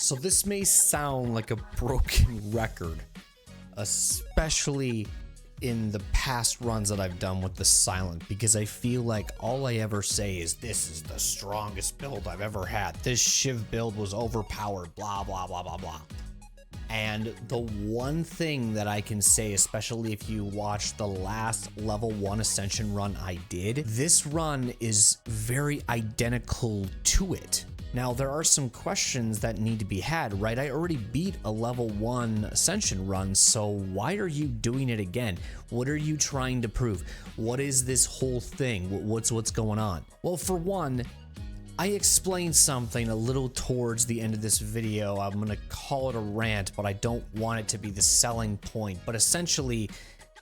So this may sound like a broken record, especially in the past runs that I've done with the Silent, because I feel like all I ever say is this is the strongest build I've ever had. This SHIV build was overpowered, blah, blah, blah, blah, blah. And the one thing that I can say, especially if you watch the last level 1 Ascension run I did, this run is very identical to it. Now, there are some questions that need to be had, right? I already beat a level 1 Ascension run, so why are you doing it again? What are you trying to prove? What is this whole thing? What's going on? Well, for one, I explained something a little towards the end of this video. I'm gonna call it a rant, but I don't want it to be the selling point. But essentially,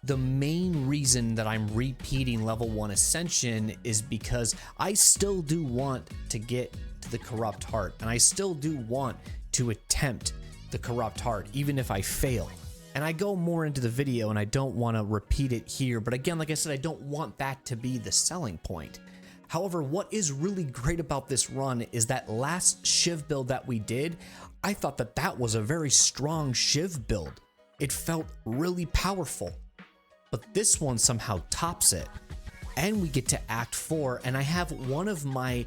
the main reason that I'm repeating level 1 Ascension is because I still do want to get to the Corrupt Heart, and I still do want to attempt the Corrupt Heart, even if I fail. And I go more into the video, and I don't want to repeat it here, but again, like I said, I don't want that to be the selling point. However, what is really great about this run is that last SHIV build that we did, I thought that that was a very strong SHIV build. It felt really powerful, but this one somehow tops it. And we get to Act 4, and I have one of my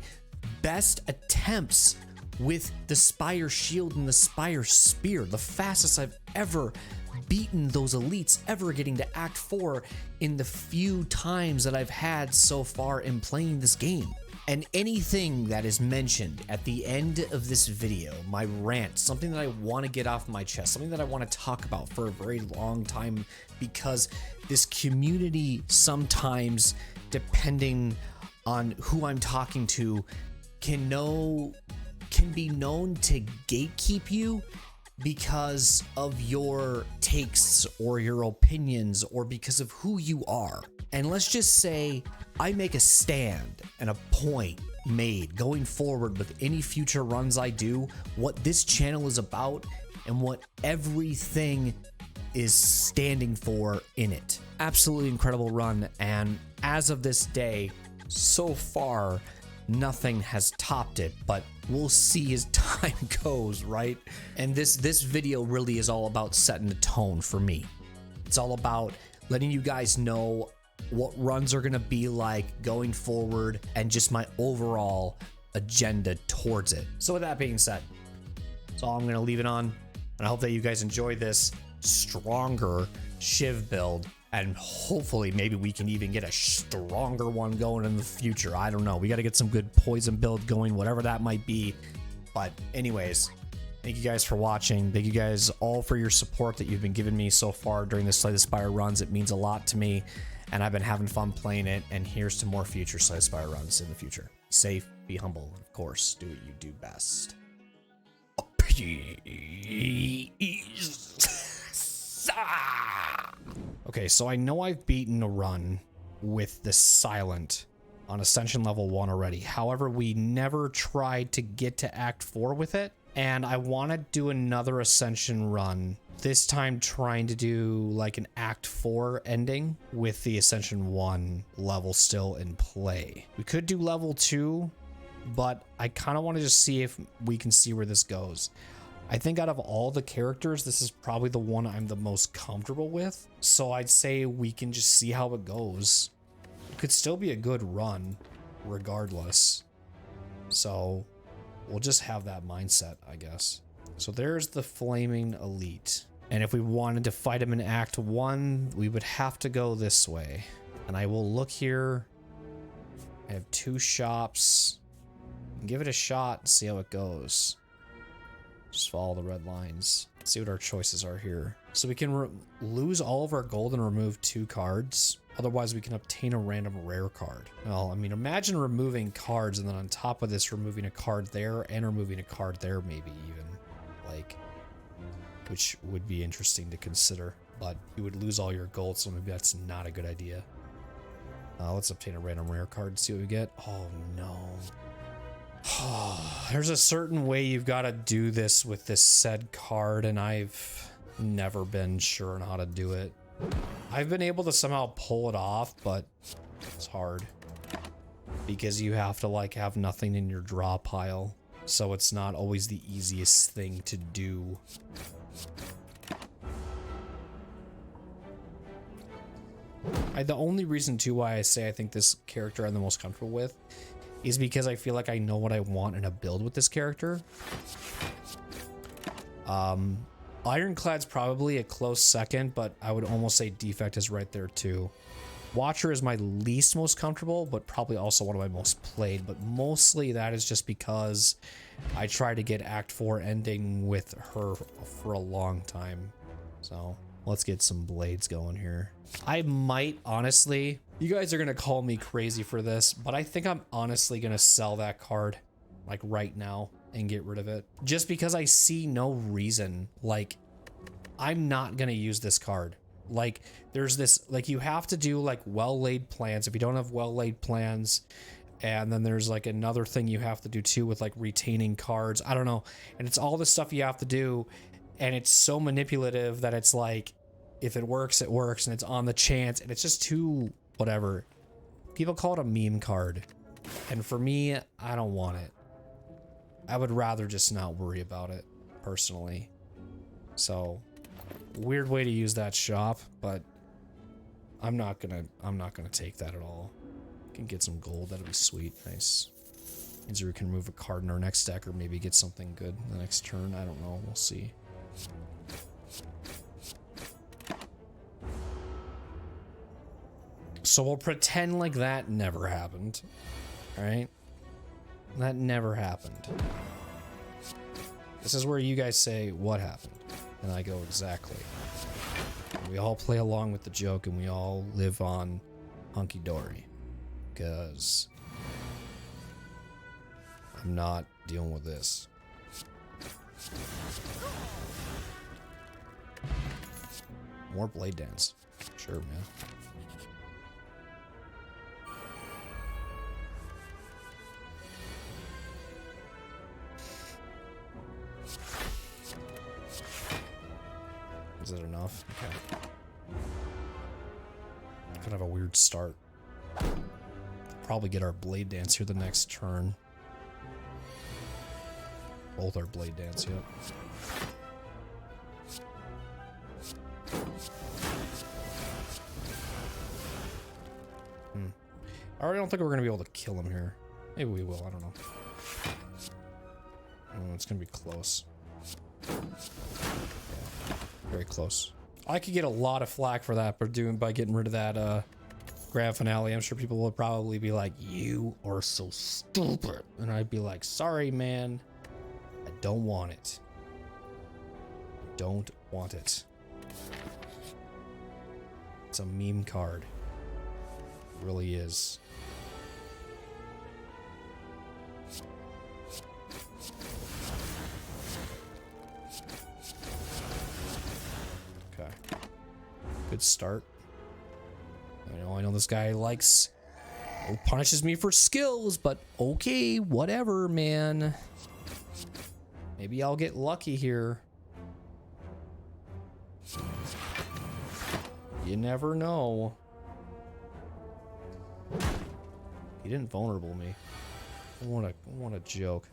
best attempts with the Spire Shield and the Spire Spear, the fastest I've ever beaten those elites, ever getting to Act 4 in the few times that I've had so far in playing this game. And anything that is mentioned at the end of this video, my rant, something that I want to get off my chest, something that I want to talk about for a very long time, because this community sometimes, depending on who I'm talking to, can be known to gatekeep you because of your takes or your opinions or because of who you are. And let's just say I make a stand and a point made going forward with any future runs I do, what this channel is about and what everything is standing for in it. Absolutely incredible run, and as of this day, so far, nothing has topped it, but we'll see as time goes, right? And this video really is all about setting the tone for me. It's all about letting you guys know what runs are gonna be like going forward and just my overall agenda towards it. So with that being said, that's all I'm gonna leave it on, and I hope that you guys enjoy this stronger SHIV build, and hopefully maybe we can even get a stronger one going in the future. I don't know. We got to get some good poison build going, whatever that might be. But anyways, thank you guys for watching. Thank you guys all for your support that you've been giving me so far during the ModTheSpire runs. It means a lot to me, and I've been having fun playing it, and here's to more future ModTheSpire runs in the future. Be safe, be humble, and of course, do what you do best. Okay, so I know I've beaten a run with the Silent on Ascension level 1 already. However, we never tried to get to Act 4 with it, and I want to do another Ascension run, this time trying to do like an Act 4 ending with the Ascension 1 level still in play. We could do level 2, but I kind of want to just see if we can see where this goes. I think out of all the characters, this is probably the one I'm the most comfortable with. So I'd say we can just see how it goes. It could still be a good run regardless. So we'll just have that mindset, I guess. So there's the Flaming Elite. And if we wanted to fight him in Act 1, we would have to go this way. And I will look here. I have 2 shops. Give it a shot and see how it goes. Just follow the red lines. See what our choices are here. So we can lose all of our gold and remove 2 cards. Otherwise, we can obtain a random rare card. Well, I mean, imagine removing cards and then on top of this, removing a card there and removing a card there, maybe even. Like, which would be interesting to consider. But you would lose all your gold, so maybe that's not a good idea. Let's obtain a random rare card and see what we get. Oh, no. There's a certain way you've got to do this with this said card, and I've never been sure on how to do it. I've been able to somehow pull it off, but it's hard because you have to like have nothing in your draw pile. So it's not always the easiest thing to do. The only reason too why I say I think this character I'm the most comfortable with is because I feel like I know what I want in a build with this character. Ironclad's probably a close second, but I would almost say Defect is right there too. Watcher is my least most comfortable, but probably also one of my most played, but mostly that is just because I tried to get Act 4 ending with her for a long time. So let's get some blades going here. I might honestly, you guys are gonna call me crazy for this, but I think I'm honestly gonna sell that card like right now and get rid of it. Just because I see no reason, like I'm not gonna use this card. Like there's this, like you have to do like well-laid plans. If you don't have well-laid plans, and then there's like another thing you have to do too with like retaining cards. I don't know. And it's all the stuff you have to do. And it's so manipulative that it's like, if it works, it works. And it's on the chance. And it's just too whatever. People call it a meme card. And for me, I don't want it. I would rather just not worry about it personally. So weird way to use that shop, but I'm not gonna take that at all. Can get some gold, that'll be sweet. Nice. Means we can remove a card in our next deck or maybe get something good the next turn. I don't know, we'll see. So we'll pretend like that never happened. Alright? That never happened. This is where you guys say, what happened? And I go, exactly. And we all play along with the joke and we all live on hunky-dory. Because I'm not dealing with this. More Blade Dance. Sure, man. Is it enough? Okay. Kind of have a weird start. Probably get our Blade Dance here the next turn. Both our Blade Dance, yep. I already don't think we're gonna be able to kill him here. Maybe we will, I don't know. Oh, it's gonna be close. Yeah, very close. I could get a lot of flack for that, but by getting rid of that grand finale. I'm sure people will probably be like, you are so stupid. And I'd be like, sorry, man. I don't want it. I don't want it. It's a meme card. It really is. Okay. Good start. I know this guy likes, punishes me for skills, but okay, whatever, man. Maybe I'll get lucky here. You never know. He didn't vulnerable me. What a joke.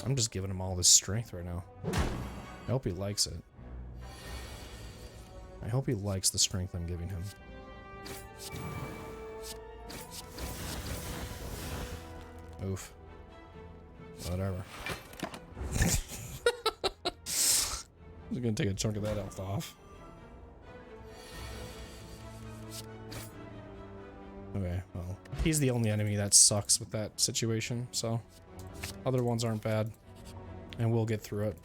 I'm just giving him all this strength right now. I hope he likes it. I hope he likes the strength I'm giving him. Oof. Whatever. I'm gonna take a chunk of that health off. Okay, well, he's the only enemy that sucks with that situation, so other ones aren't bad, and we'll get through it.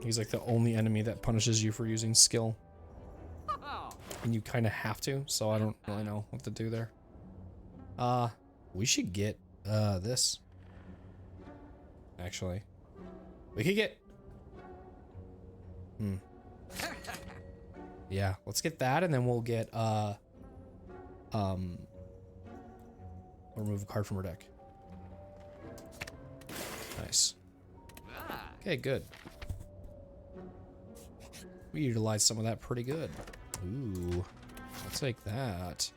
He's like the only enemy that punishes you for using skill, and you kind of have to, so I don't really know what to do there. We should get this. Actually, we could get yeah, let's get that, and then we'll get remove a card from our deck. Nice. Okay, good. We utilized some of that pretty good. Ooh, I'll take that.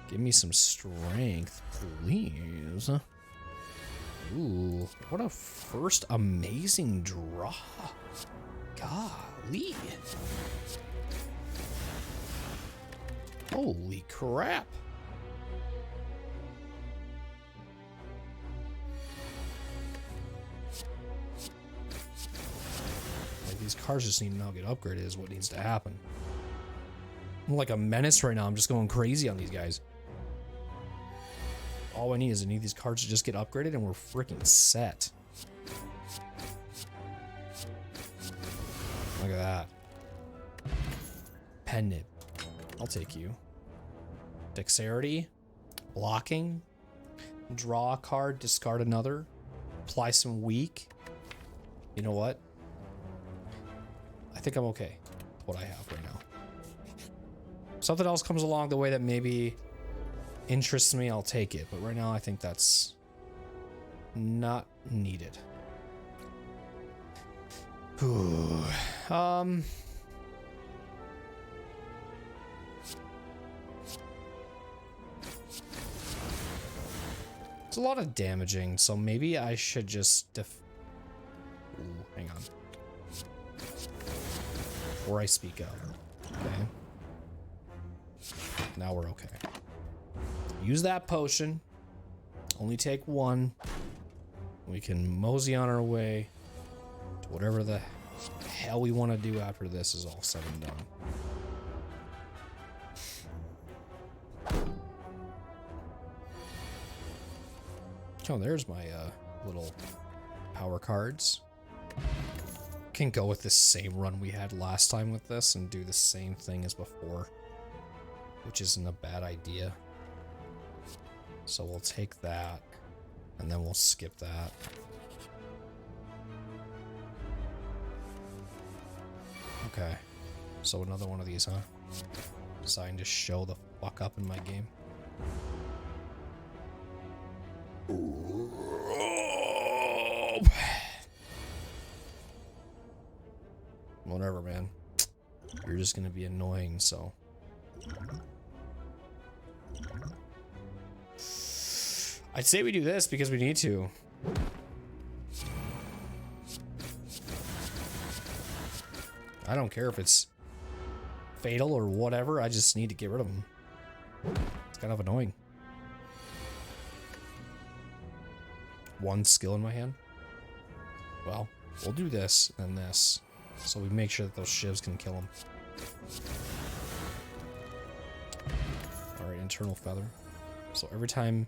Give me some strength, please. Ooh, what a first amazing draw. Golly. Holy crap. Like, these cards just need to now get upgraded is what needs to happen. I'm like a menace right now. I'm just going crazy on these guys. All I need is these cards to just get upgraded and we're freaking set. Look at that. Pendant. I'll take you. Dexterity. Blocking. Draw a card, discard another. Apply some weak. You know what? I think I'm okay with what I have right now. Something else comes along the way that maybe interests me, I'll take it. But right now I think that's not needed. It's a lot of damaging, so maybe I should just hang on. Before I speak up. Okay. Now we're okay. Use that potion. Only take one. We can mosey on our way to whatever the hell we want to do after this is all said and done. Oh, there's my little power cards. Can go with the same run we had last time with this and do the same thing as before, which isn't a bad idea. So we'll take that, and then we'll skip that. Okay, so another one of these, huh? Deciding to show the fuck up in my game. Whatever, man. You're just gonna be annoying, so. I'd say we do this because we need to. I don't care if it's fatal or whatever, I just need to get rid of them. It's kind of annoying. One skill in my hand. Well, we'll do this and this, so we make sure that those shivs can kill him. Alright, internal feather. So every time,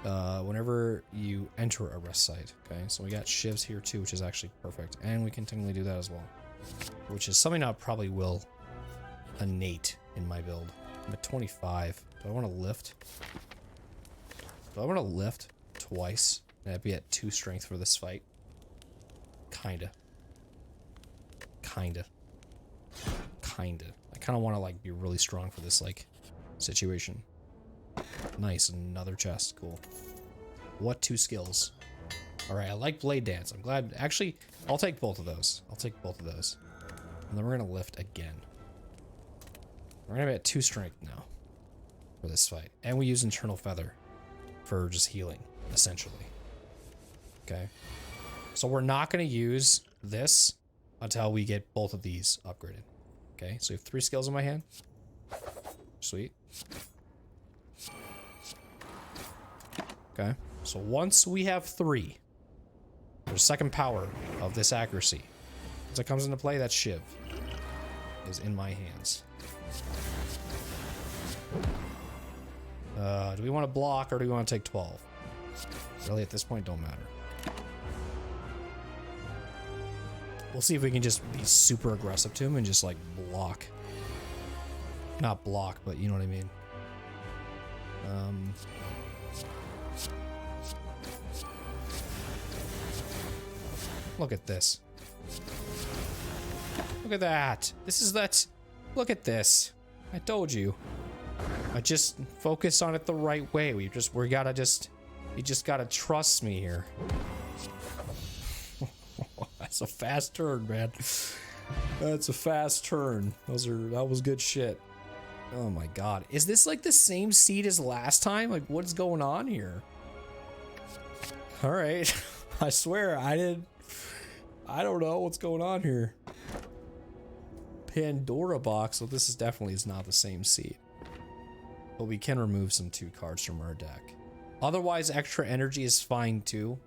whenever you enter a rest site, okay? So we got shivs here too, which is actually perfect. And we can technically do that as well. Which is something I probably will innate in my build. I'm at 25. Do I want to lift? Do I want to lift twice? And I'd be at 2 strength for this fight. Kinda. I kind of want to like be really strong for this like situation. Nice, another chest, cool. What 2 skills? All right, I like blade dance. I'm glad. Actually, I'll take both of those. And then we're gonna lift again. We're gonna be at 2 strength now for this fight, and we use internal feather for just healing, essentially. Okay, so we're not gonna use this until we get both of these upgraded. Okay, so we have 3 skills in my hand. Sweet. Okay, so once we have 3, there's second power of this accuracy. As it comes into play, that shiv is in my hands. Do we want to block or do we want to take 12? Really, at this point, don't matter. We'll see if we can just be super aggressive to him and just like block. Not block, but you know what I mean. Look at this. Look at that. Look at this. I told you. I just focus on it the right way. You just gotta trust me here. That's a fast turn, man. That's a fast turn. That was good shit. Oh my god. Is this like the same seed as last time? Like, what's going on here? Alright. I swear, I don't know what's going on here. Pandora box. So this is definitely not the same seed. But we can remove some 2 cards from our deck. Otherwise, extra energy is fine too.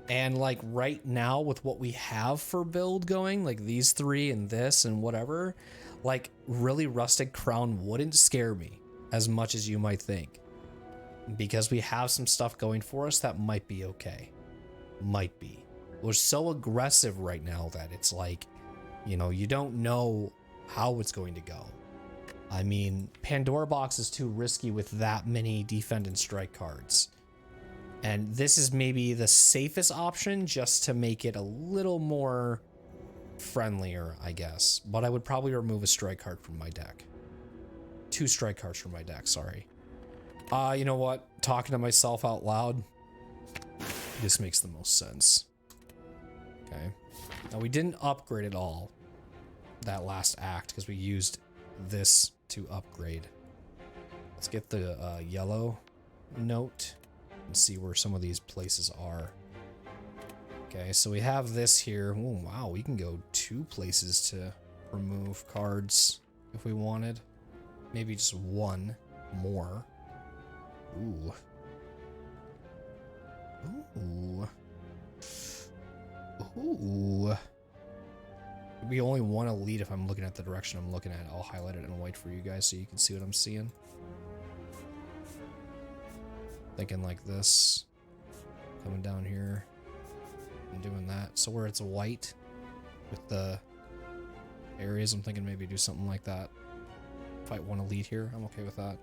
And like right now with what we have for build going, like these 3 and this and whatever, like really Rustic Crown wouldn't scare me as much as you might think. Because we have some stuff going for us that might be okay. Might be. We're so aggressive right now that it's like, you know, you don't know how it's going to go. I mean, Pandora Box is too risky with that many defend and strike cards. And this is maybe the safest option just to make it a little more friendlier, I guess. But I would probably remove a strike card from my deck. 2 strike cards from my deck, sorry. You know what? Talking to myself out loud, this makes the most sense. Okay. Now we didn't upgrade at all that last act because we used this to upgrade. Let's get the yellow note and see where some of these places are. Okay, so we have this here. Oh, wow, we can go 2 places to remove cards if we wanted. Maybe just 1 more. Ooh. Ooh. Ooh. We only want to lead if I'm looking at the direction I'm looking at. I'll highlight it in white for you guys so you can see what I'm seeing. Thinking like this. Coming down here and doing that. So where it's white with the areas, I'm thinking maybe do something like that. If I want to lead here, I'm okay with that.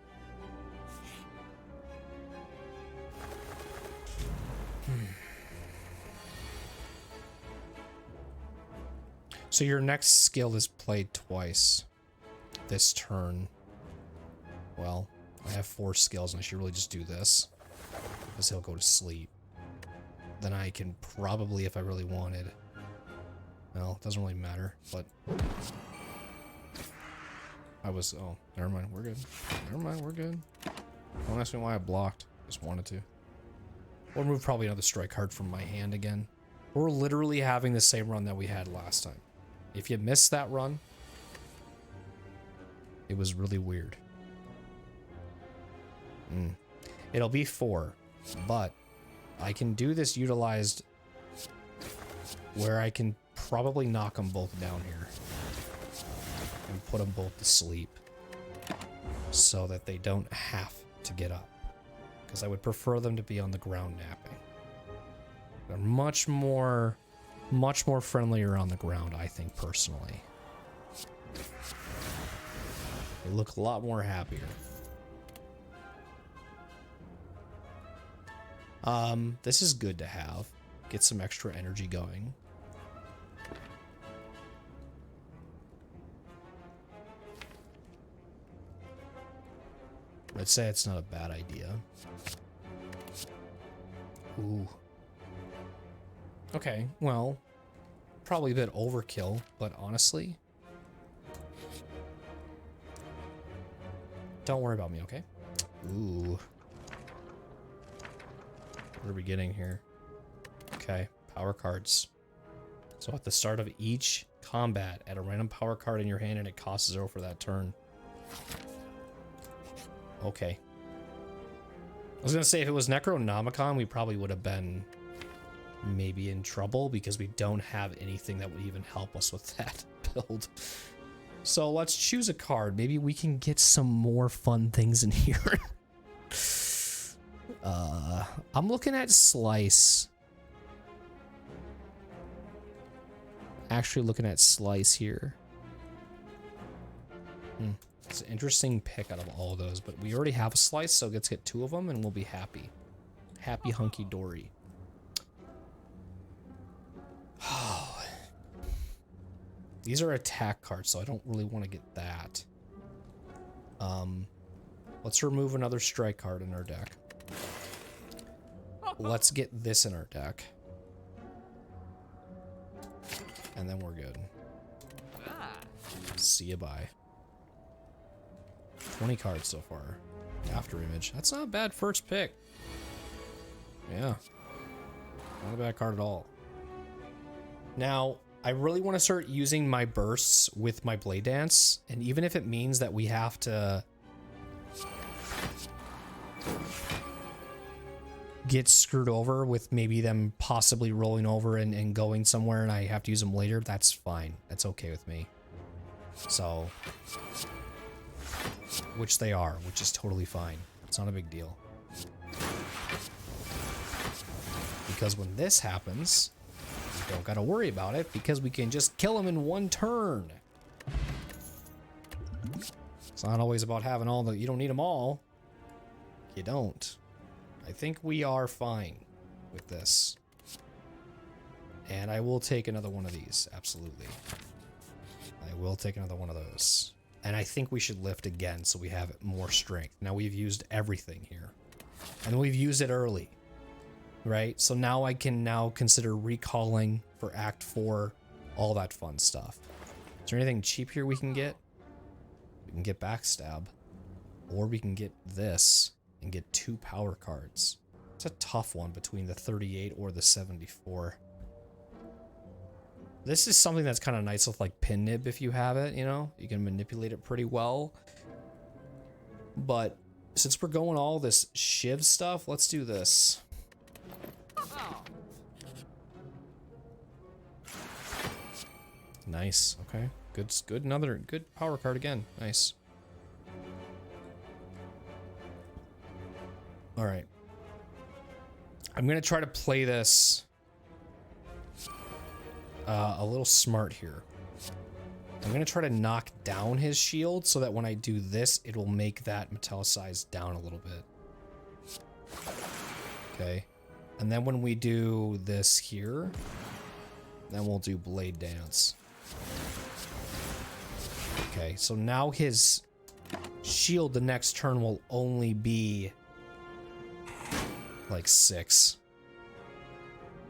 So your next skill is played twice this turn. Well, I have 4 skills and I should really just do this because he'll go to sleep. Then I can probably, if I really wanted, well, it doesn't really matter, but oh, never mind, we're good. Never mind, we're good. Don't ask me why I blocked, just wanted to. We'll remove probably another strike card from my hand again. We're literally having the same run that we had last time. If you missed that run, it was really weird. It'll be 4, but I can do this utilized where I can probably knock them both down here and put them both to sleep so that they don't have to get up, because I would prefer them to be on the ground napping. They're much more friendlier on the ground, I think, personally. They look a lot more happier. This is good to have. Get some extra energy going. I'd say it's not a bad idea. Ooh. Okay, well, probably a bit overkill, but honestly, don't worry about me, okay? Ooh. What are we getting here? Okay, power cards. So at the start of each combat, add a random power card in your hand and it costs 0 for that turn. Okay. I was gonna say, if it was Necronomicon, we probably would have been maybe in trouble because we don't have anything that would even help us with that build. So let's choose a card. Maybe we can get some more fun things in here. I'm looking at Slice. Actually looking at Slice here. It's an interesting pick out of all of those, but we already have a Slice, so let's get 2 of them and we'll be happy. Happy hunky-dory. These are attack cards, so I don't really want to get that. Let's remove another strike card in our deck. Let's get this in our deck. And then we're good. See ya, bye. 20 cards so far. After image. That's not a bad first pick. Yeah. Not a bad card at all. Now, I really want to start using my bursts with my Blade Dance. And even if it means that we have to get screwed over with maybe them possibly rolling over and going somewhere and I have to use them later, that's fine. That's okay with me. So, which they are, which is totally fine. It's not a big deal. Because when this happens, we don't gotta worry about it because we can just kill them in one turn. It's not always about having all the, you don't need them all. You don't. I think we are fine with this. And I will take another one of these, absolutely. I will take another one of those. And I think we should lift again so we have more strength. Now we've used everything here. And we've used it early. Right? So now I can now consider recalling for Act 4, all that fun stuff. Is there anything cheap here we can get? We can get Backstab. Or we can get this and get 2 power cards. It's a tough one between the 38 or the 74. This is something that's kind of nice with like Pin Nib if you have it, you know? You can manipulate it pretty well. But since we're going all this SHIV stuff, let's do this. Nice. Okay. Good. Another good power card again. Nice. All right. I'm going to try to play this a little smart here. I'm going to try to knock down his shield so that when I do this, it will make that metallicize down a little bit. Okay. And then when we do this here, then we'll do Blade Dance. Okay, so now his shield the next turn will only be like 6.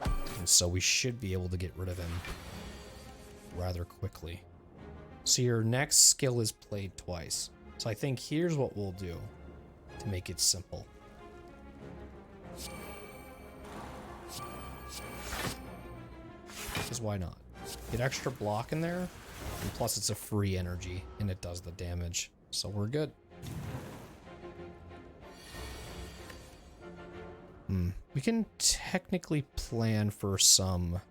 And so we should be able to get rid of him rather quickly. So your next skill is played twice. So I think here's what we'll do to make it simple. Because why not? Get extra block in there, and plus it's a free energy, and it does the damage. So we're good. We can technically plan for some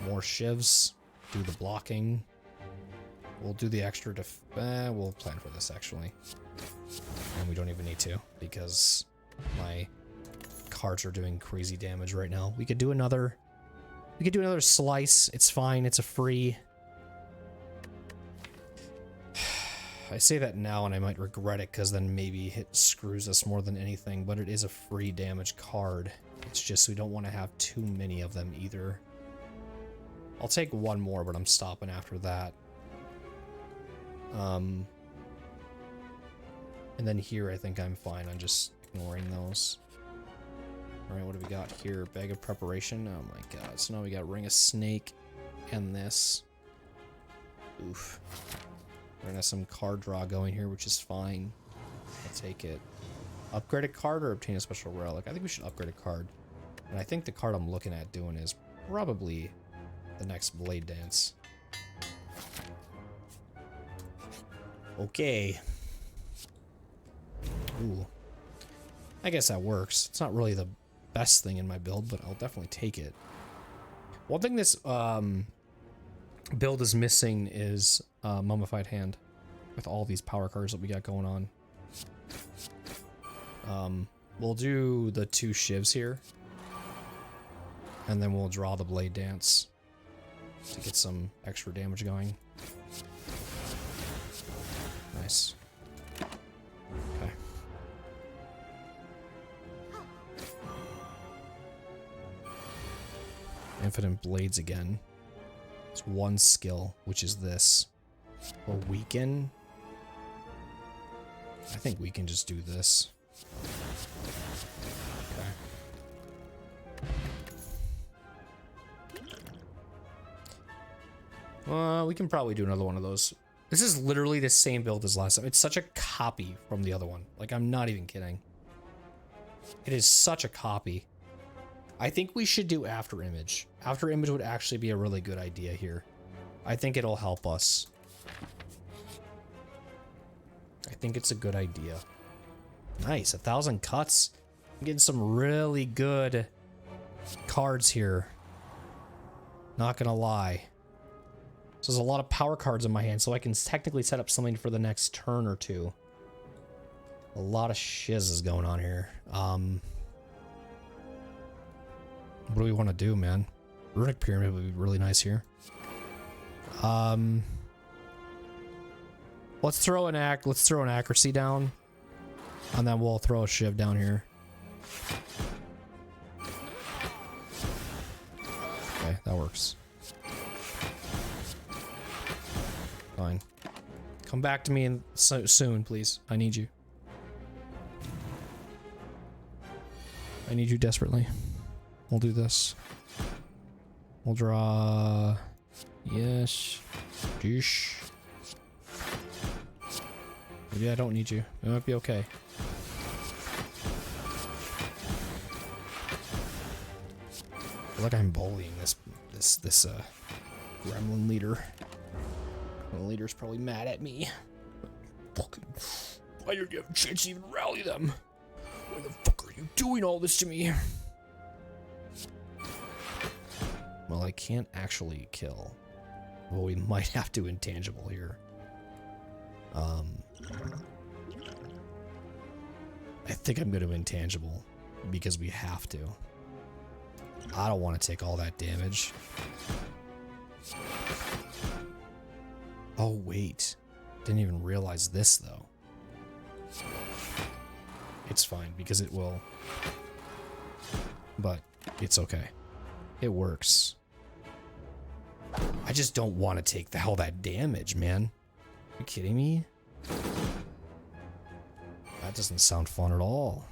more shivs, do the blocking. We'll do the extra we'll plan for this actually. And we don't even need to, because my cards are doing crazy damage right now. We could do another slice. It's fine. It's a free. I say that now and I might regret it because then maybe it screws us more than anything, but it is a free damage card. It's just we don't want to have too many of them either. I'll take one more, but I'm stopping after that. And then here I think I'm fine on just ignoring those. Alright, what do we got here? Bag of Preparation. Oh my god. So now we got Ring of Snake and this. Oof. We're gonna have some card draw going here, which is fine. I'll take it. Upgrade a card or obtain a special relic? I think we should upgrade a card. And I think the card I'm looking at doing is probably the next Blade Dance. Okay. Ooh. I guess that works. It's not really the best thing in my build, but I'll definitely take it. One thing this build is missing is Mummified Hand with all these power cards that we got going on. We'll do the 2 shivs here, and then we'll draw the Blade Dance to get some extra damage going. Nice. Okay. Infinite Blades again. It's 1 skill, which is this. Or weaken. I think we can just do this. Okay. We can probably do another one of those. This is literally the same build as last time. It's such a copy from the other one. Like, I'm not even kidding. It is such a copy. I think we should do After Image. After Image would actually be a really good idea here. I think it'll help us. I think it's a good idea. Nice, 1,000 cuts. I'm getting some really good cards here. Not gonna lie. So there's a lot of power cards in my hand, so I can technically set up something for the next turn or two. A lot of shiz is going on here. What do we want to do, man? Runic Pyramid would be really nice here. Let's throw an accuracy down, and then we'll throw a shiv down here. Okay, that works. Fine. Come back to me soon, please. I need you. I need you desperately. We'll do this. We'll draw... Yes. Dish. Maybe I don't need you. It might be okay. I feel like I'm bullying this Gremlin leader. The leader's probably mad at me. Fucking, why didn't you have a chance to even rally them? Why the fuck are you doing all this to me? Well, I can't actually kill. Well, we might have to intangible here. I think I'm going to intangible because we have to. I don't want to take all that damage. Oh, wait. Didn't even realize this, though. It's fine, because it will. But it's okay. It works. I just don't want to take all that damage, man. Are you kidding me? That doesn't sound fun at all.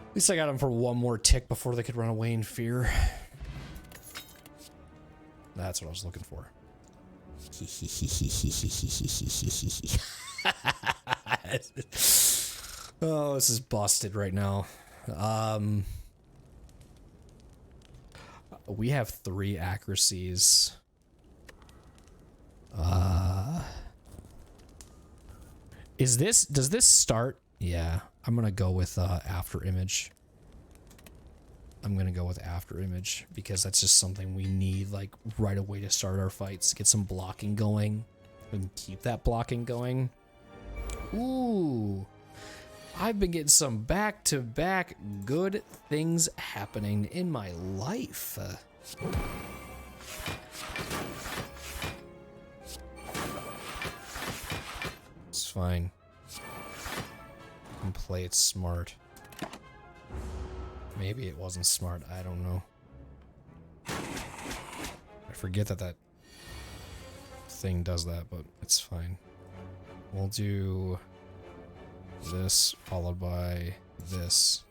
At least I got him for one more tick before they could run away in fear. That's what I was looking for. Oh, this is busted right now. We have 3 accuracies. Does this start? Yeah, I'm gonna go with After Image. I'm gonna go with After Image because that's just something we need like right away to start our fights. Get some blocking going and keep that blocking going. Ooh, I've been getting some back-to-back good things happening in my life. It's fine. I can play it smart. Maybe it wasn't smart, I don't know. I forget that thing does that, but it's fine. We'll do this followed by this.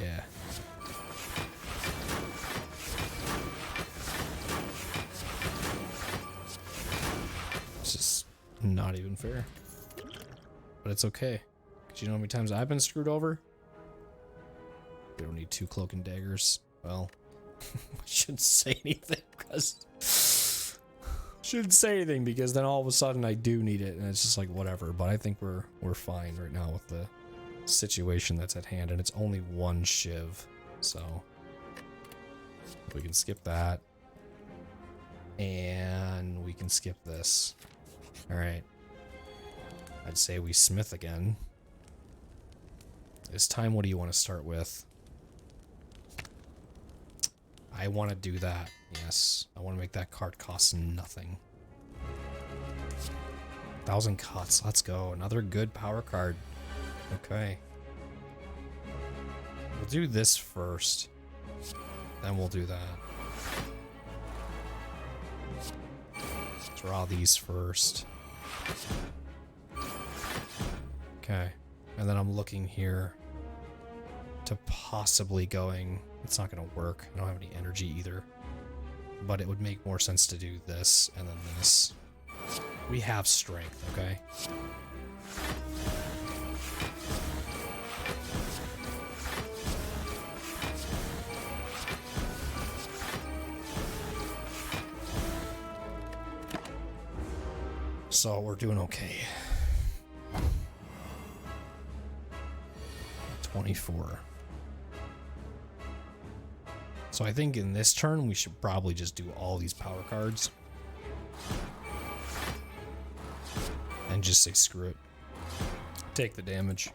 Yeah. It's just not even fair. But it's okay. Because you know how many times I've been screwed over? We don't need 2 cloak and daggers. Well, I shouldn't say anything because then all of a sudden I do need it and it's just like whatever. But I think we're fine right now with the situation that's at hand, and it's only 1 shiv, so we can skip that and we can skip this. All right, I'd say we smith again. This time, what do you want to start with? I want to do that. Yes, I want to make that card cost nothing. 1,000 cuts. Let's go. Another good power card. Okay. We'll do this first. Then we'll do that. Draw these first. Okay. And then I'm looking here to possibly going... It's not going to work. I don't have any energy either. But it would make more sense to do this and then this. We have strength, okay? So we're doing okay. 24. So I think in this turn we should probably just do all these power cards. And just say screw it. Take the damage.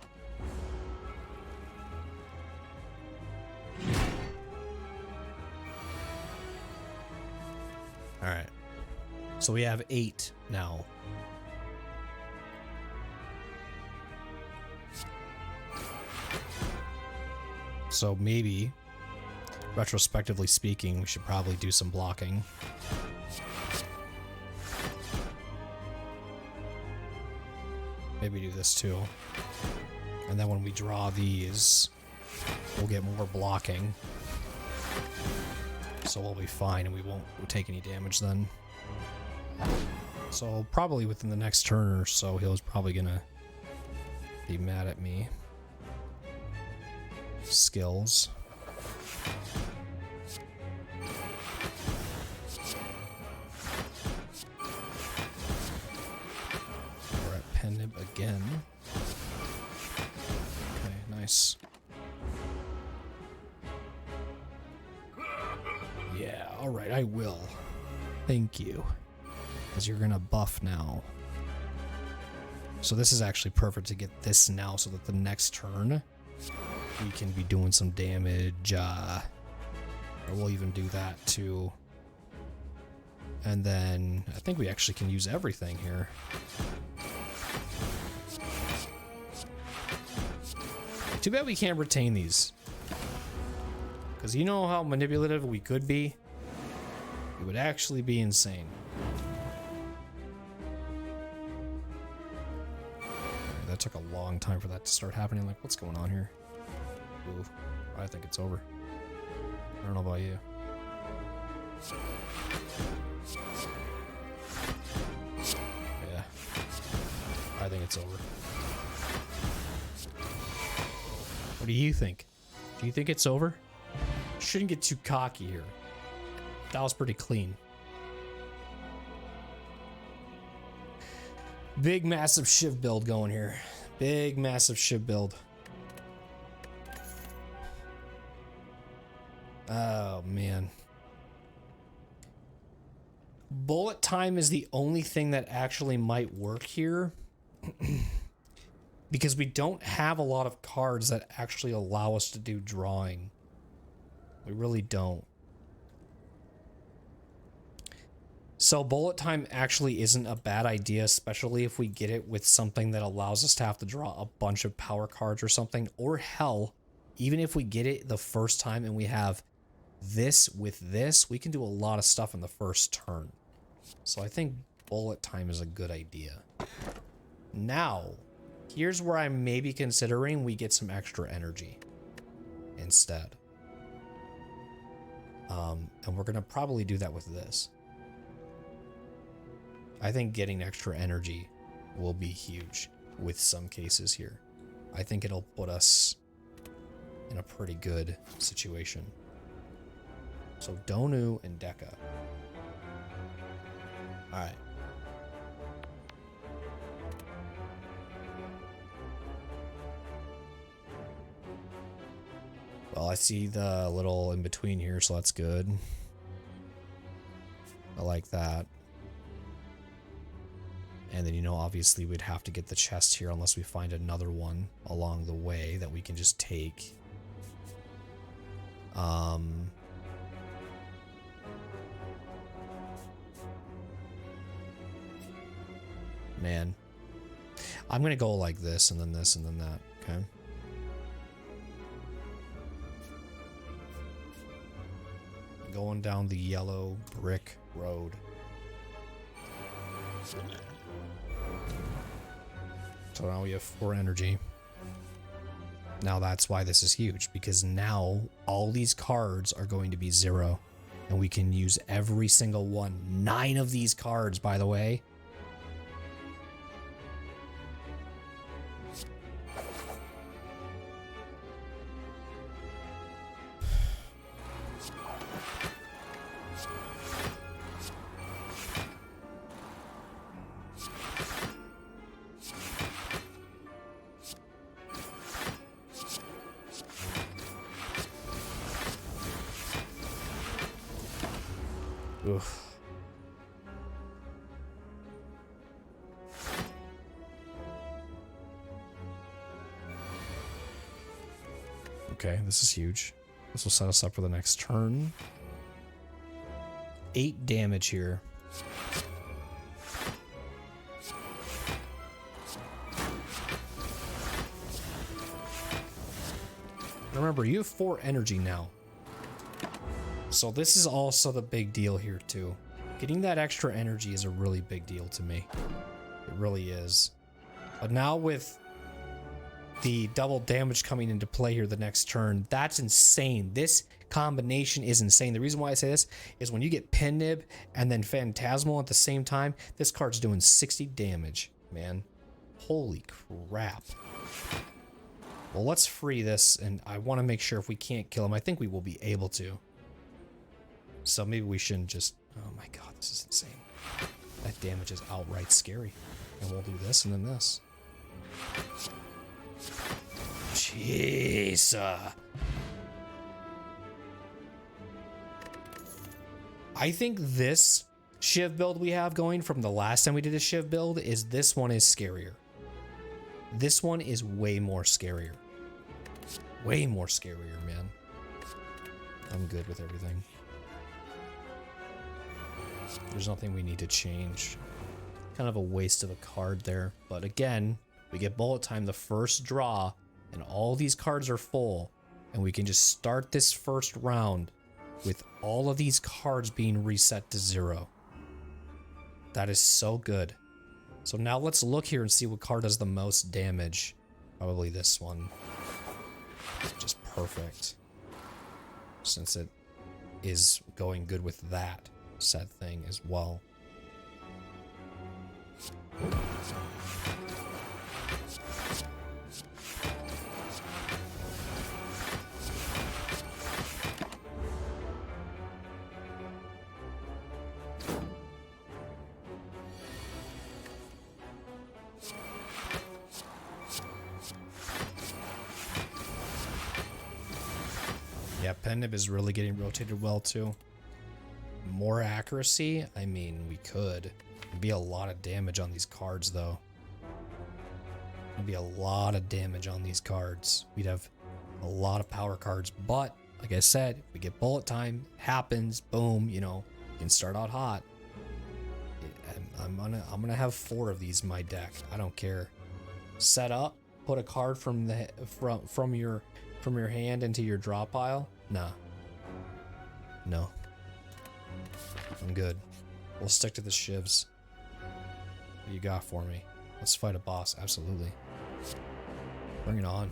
Alright. So we have 8 now. So maybe, retrospectively speaking, we should probably do some blocking. Maybe do this too. And then when we draw these, we'll get more blocking. So we'll be fine and we'll take any damage then. So probably within the next turn or so, he's probably gonna be mad at me. Skills. We're at Pendib again. Okay, nice. Yeah, alright, I will. Thank you. Because you're gonna buff now. So this is actually perfect to get this now so that the next turn we can be doing some damage. Or we'll even do that too. And then I think we actually can use everything here. Too bad we can't retain these. Because you know how manipulative we could be? It would actually be insane. That took a long time for that to start happening. Like, what's going on here? Ooh, I think it's over. I don't know about you. Yeah. I think it's over. What do you think? Do you think it's over? Shouldn't get too cocky here. That was pretty clean. Big, massive SHIV build going here. Big, massive SHIV build. Oh, man. Bullet time is the only thing that actually might work here. Because we don't have a lot of cards that actually allow us to do drawing. We really don't. So bullet time actually isn't a bad idea, especially if we get it with something that allows us to have to draw a bunch of power cards or something. Or hell, even if we get it the first time and we have this with this, we can do a lot of stuff in the first turn. So I think bullet time is a good idea. Now, here's where I'm maybe considering we get some extra energy instead. And we're going to probably do that with this. I think getting extra energy will be huge with some cases here. I think it'll put us in a pretty good situation. So Donu and Deca. Alright. Well, I see the little in between here, so that's good. I like that. And then, you know, obviously we'd have to get the chest here unless we find another one along the way that we can just take. Man. I'm going to go like this and then this and then that, okay? Going down the yellow brick road. So now we have 4 energy. Now that's why this is huge, because now all these cards are going to be 0 and we can use every single one. 9 of these cards, by the way. Oof. Okay, this is huge. This will set us up for the next turn. 8 damage here. Remember, you have 4 energy now. So this is also the big deal here too. Getting that extra energy is a really big deal to me. It really is. But now with the double damage coming into play here the next turn, that's insane. This combination is insane. The reason why I say this is when you get Pin Nib and then Phantasmal at the same time, this card's doing 60 damage, man. Holy crap. Well, let's free this, and I want to make sure if we can't kill him. I think we will be able to. So maybe we shouldn't just... Oh my god, this is insane. That damage is outright scary. And we'll do this and then this. Jeez. I think this SHIV build we have going from the last time we did a SHIV build is this one is scarier. This one is way more scarier. Way more scarier, man. I'm good with everything. There's nothing we need to change. Kind of a waste of a card there. But again, we get bullet time the first draw, and all these cards are full. And we can just start this first round with all of these cards being reset to 0. That is so good. So now let's look here and see what card does the most damage. Probably this one. Just perfect. Since it is going good with that set thing as well. Yeah, Pin Nib is really getting rotated well too. More accuracy? I mean, we could. It'd be a lot of damage on these cards, though. It'd be a lot of damage on these cards. We'd have a lot of power cards, but like I said, we get bullet time, happens, boom, you know, you can start out hot. I'm gonna have 4 of these in my deck. I don't care. Set up, put a card from your hand into your draw pile. Nah. No. I'm good. We'll stick to the shivs. What do you got for me? Let's fight a boss. Absolutely. Bring it on.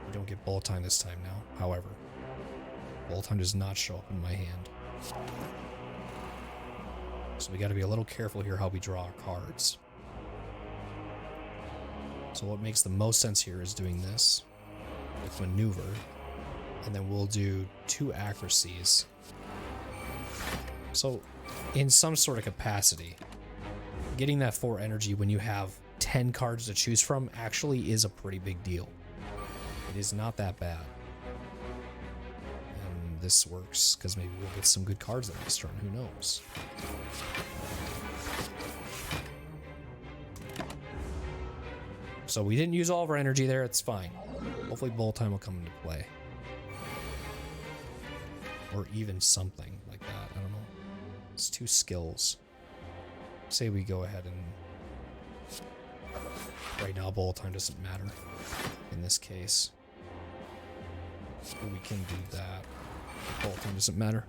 We don't get bullet time this time now. However, bullet time does not show up in my hand. So we got to be a little careful here how we draw our cards. So what makes the most sense here is doing this with maneuver. And then we'll do 2 accuracies. So, in some sort of capacity, getting that 4 energy when you have 10 cards to choose from actually is a pretty big deal. It is not that bad. And this works, because maybe we'll get some good cards the next turn, who knows. So we didn't use all of our energy there, it's fine. Hopefully bullet time will come into play. Or even something like that. I don't know. It's 2 skills. Say we go ahead and... Right now, bullet time doesn't matter in this case. But we can do that. Bullet time doesn't matter.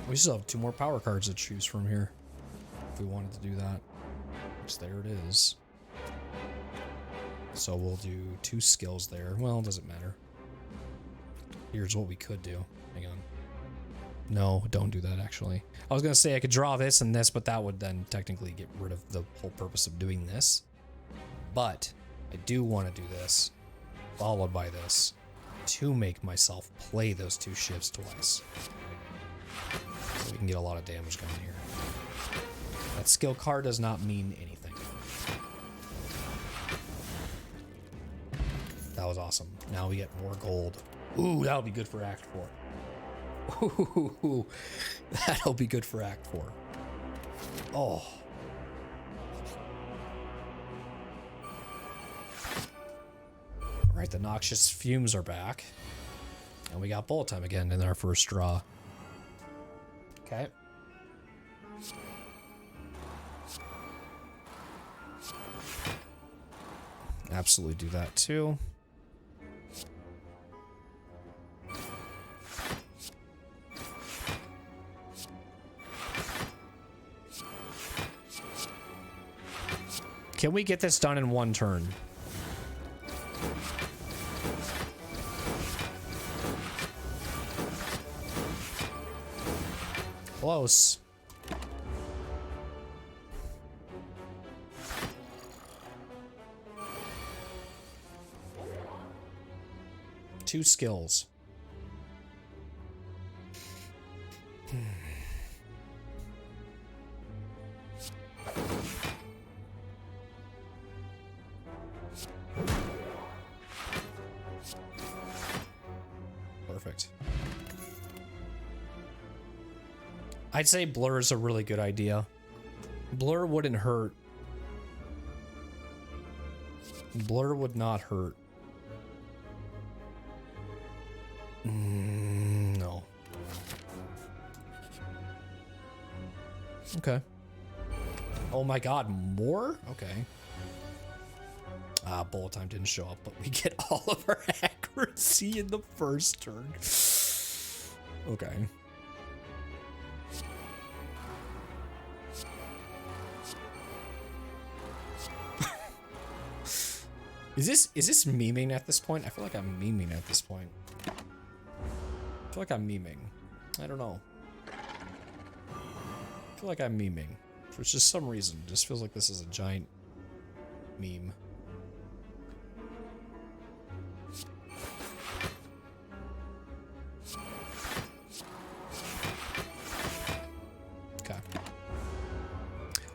We still have 2 more power cards to choose from here. if we wanted to do that. Which there it is. So we'll do 2 skills there. Well, it doesn't matter. Here's what we could do. Hang on. No, don't do that actually. I was gonna say I could draw this and this, but that would then technically get rid of the whole purpose of doing this. But I do want to do this, followed by this, to make myself play those 2 shifts twice. So we can get a lot of damage going here. That skill card does not mean anything. That was awesome. Now we get more gold. Ooh, that'll be good for Act 4. Ooh, that'll be good for Act 4. Oh. Alright, the noxious fumes are back. And we got bullet time again in our first draw. Okay. Absolutely do that too. Can we get this done in 1 turn? Close. Two skills. Perfect. I'd say blur is a really good idea. Blur wouldn't hurt. Blur would not hurt. No. Okay. Oh my god, more? Okay. Ah, bullet time didn't show up, but we get all of our accuracy in the first turn. Okay. Is this memeing at this point? I feel like I'm memeing at this point. I feel like I'm memeing. I don't know. I feel like I'm memeing. For just some reason. It just feels like this is a giant meme. Okay.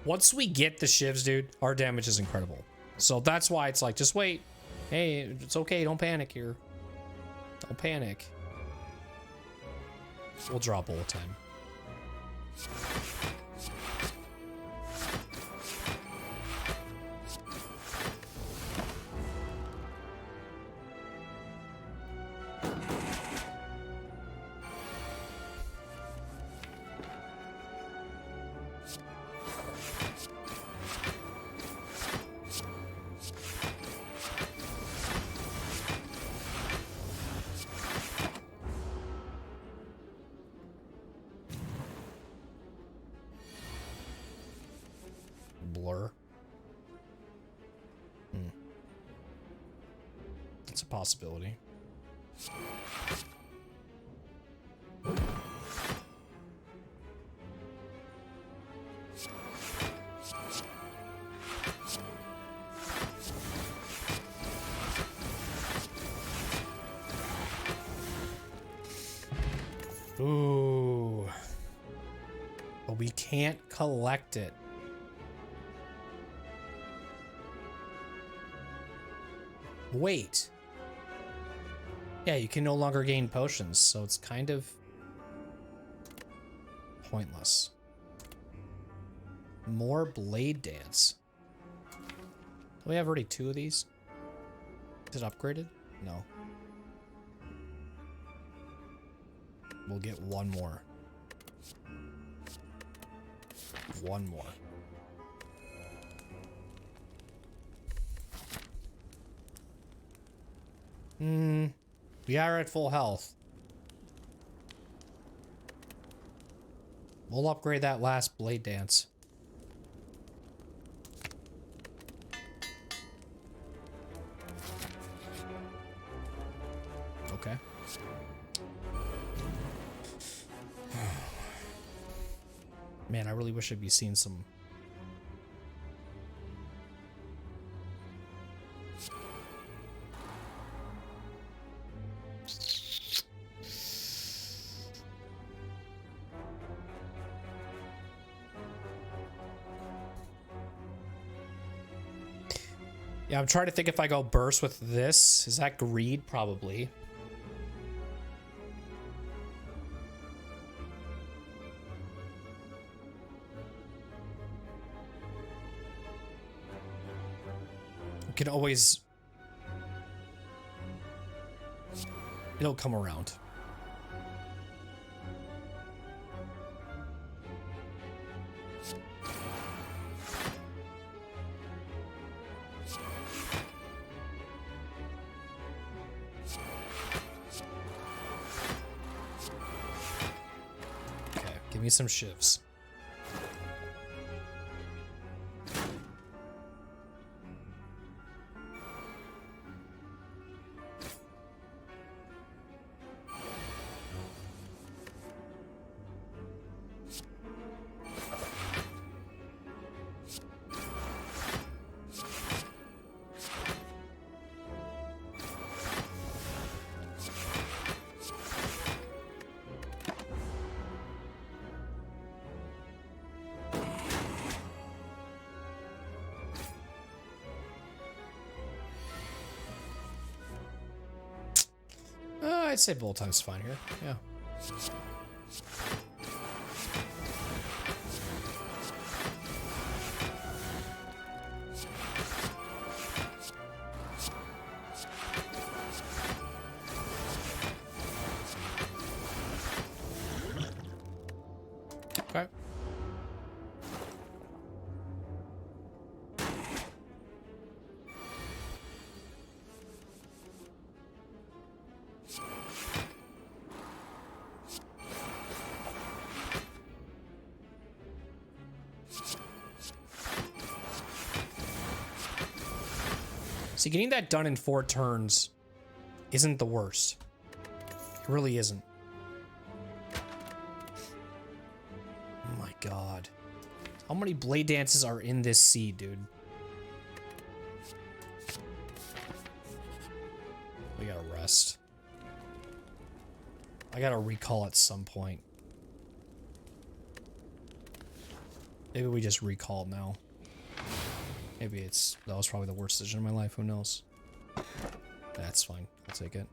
Once we get the shivs, dude, our damage is incredible. So that's why it's like, just wait. Hey, it's okay. Don't panic here. Don't panic. We'll draw bullet time. Blur. It's a possibility. Ooh. But we can't collect it. Wait. Yeah, you can no longer gain potions, so it's kind of pointless. More blade dance. Do we have already 2 of these? Is it upgraded? No. We'll get 1 more. 1 more. We are at full health. We'll upgrade that last blade dance. Okay. Man, I really wish I'd be seeing some... Yeah, I'm trying to think if I go burst with this. Is that greed? Probably. You can always... It'll come around. Give me some shivs. I'd say bolt time's fine here. Yeah. Okay. See, getting that done in 4 turns isn't the worst. It really isn't. Oh my god. How many blade dances are in this seed, dude? We gotta rest. I gotta recall at some point. Maybe we just recall now. Maybe that was probably the worst decision of my life, who knows? That's fine, I'll take it.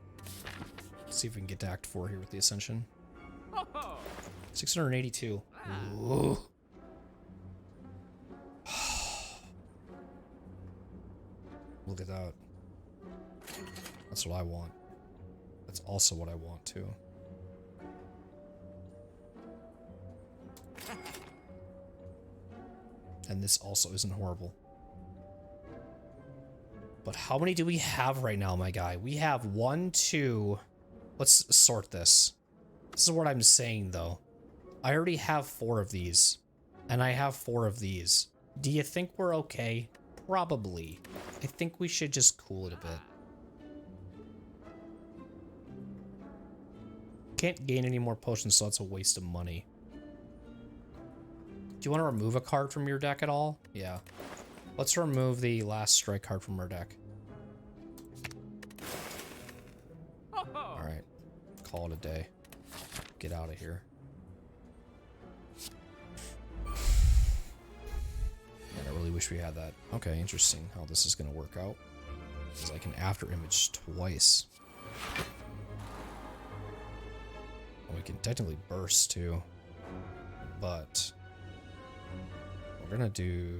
Let's see if we can get to Act 4 here with the Ascension. 682. Ooh. Look at that. That's what I want. That's also what I want, too. And this also isn't horrible. But how many do we have right now, my guy? We have 1, 2... Let's sort this. This is what I'm saying, though. I already have 4 of these. And I have 4 of these. Do you think we're okay? Probably. I think we should just cool it a bit. Can't gain any more potions, so that's a waste of money. Do you want to remove a card from your deck at all? Yeah. Let's remove the last strike card from our deck. Alright. Call it a day. Get out of here. Man, I really wish we had that. Okay, interesting how this is going to work out. Because I can after image twice. And we can technically burst too. But we're going to do...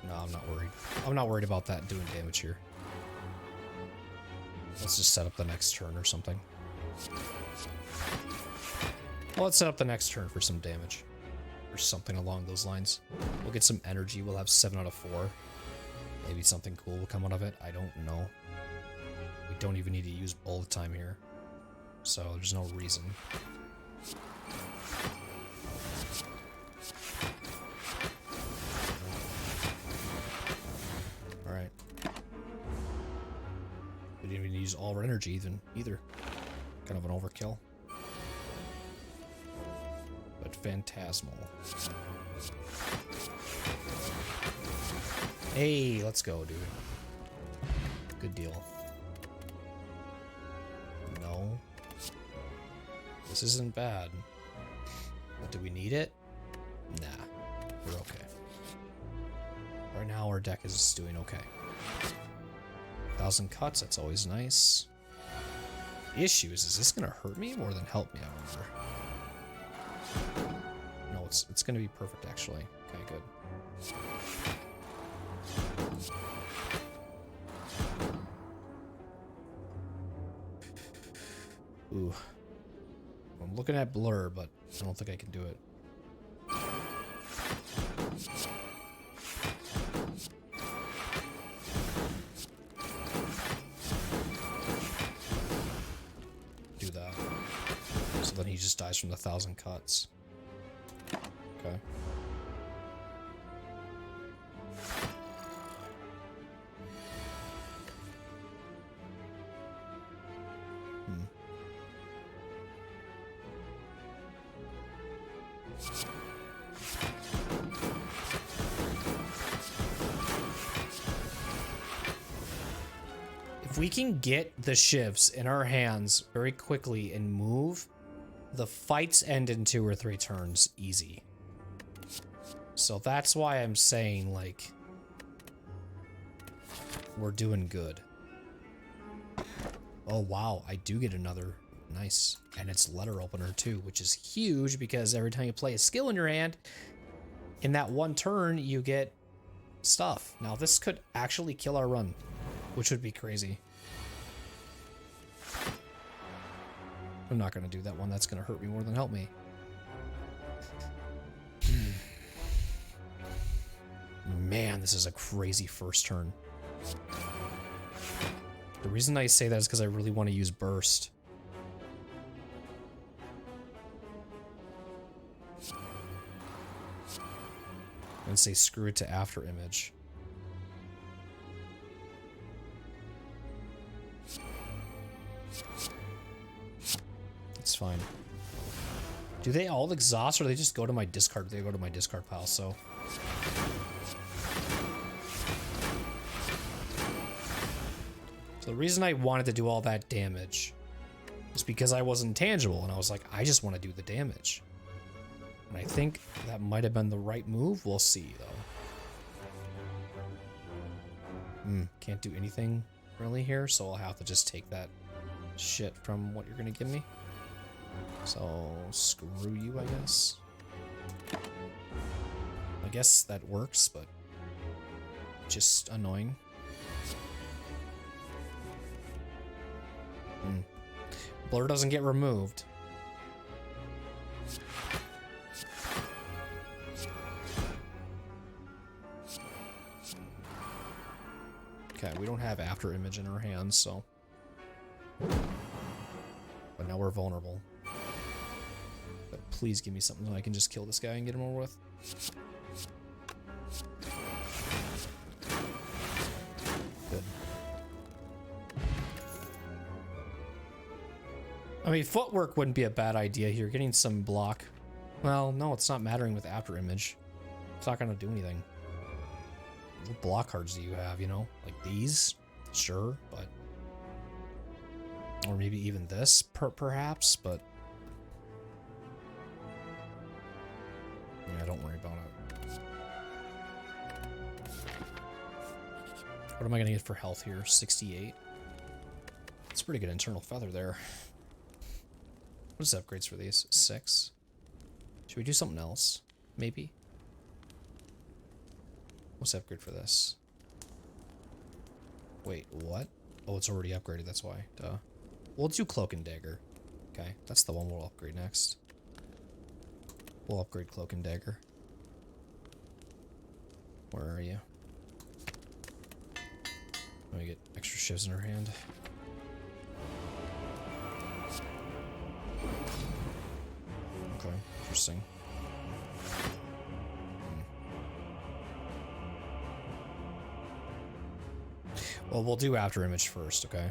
No, I'm not worried. I'm not worried about that doing damage here. Let's just set up the next turn or something. Well, let's set up the next turn for some damage. Or something along those lines. We'll get some energy. We'll have 7 out of 4. Maybe something cool will come out of it. I don't know. We don't even need to use bullet time here. So there's no reason. We didn't even use all our energy either. Kind of an overkill. But phantasmal. Hey, let's go, dude. Good deal. No. This isn't bad. But do we need it? Nah. We're okay. Right now our deck is doing okay. 1,000 cuts, that's always nice. The issue is this gonna hurt me more than help me, I wonder. No, it's gonna be perfect actually. Okay, good. Ooh. I'm looking at blur, but I don't think I can do it. Do that. So then he just dies from the 1,000 cuts. Okay. If we can get the SHIVs in our hands very quickly and move, the fights end in 2 or 3 turns easy. So that's why I'm saying, like, we're doing good. Oh, wow, I do get another. Nice. And it's letter opener too, which is huge because every time you play a skill in your hand, in that one turn, you get stuff. Now, this could actually kill our run, which would be crazy. I'm not going to do that one. That's going to hurt me more than help me. Man, this is a crazy first turn. The reason I say that is because I really want to use burst. And say screw it to after image. It's fine. Do they all exhaust or do they just go to my discard? They go to my discard pile, so. So the reason I wanted to do all that damage was because I was intangible and I was like, I just want to do the damage. And I think that might have been the right move. We'll see, though. Can't do anything really here, so I'll have to just take that shit from what you're gonna give me. So, screw you, I guess. I guess that works, but just annoying. Blur doesn't get removed. Okay, we don't have after image in our hands, so. But now we're vulnerable. But please give me something so I can just kill this guy and get him over with. Good. I mean, footwork wouldn't be a bad idea here. Getting some block. Well, no, it's not mattering with after image. It's not gonna do anything. What block cards do you have, you know? Like these? Sure, but... Or maybe even this, perhaps, but... Yeah, don't worry about it. What am I gonna get for health here? 68? That's pretty good internal feather there. What is the upgrades for these? 6? Should we do something else? Maybe? What's the upgrade for this? Wait, what? Oh, it's already upgraded, that's why. Duh. We'll do Cloak and Dagger. Okay, that's the one we'll upgrade next. We'll upgrade Cloak and Dagger. Where are you? Let me get extra SHIVs in her hand. Okay, interesting. Well, we'll do after image first, okay?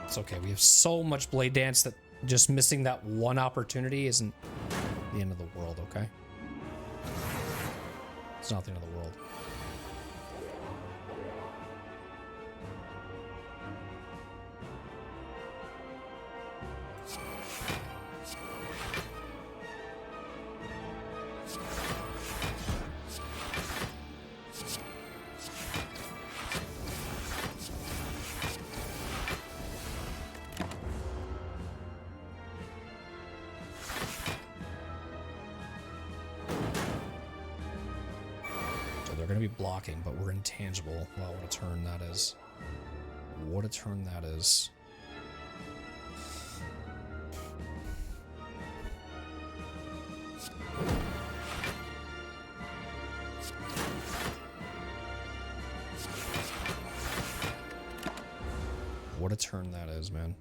It's okay. We have so much blade dance that just missing that one opportunity isn't the end of the world, okay? It's not the end of the world. Blocking, but we're intangible. Wow, what a turn that is. What a turn that is. What a turn that is, man.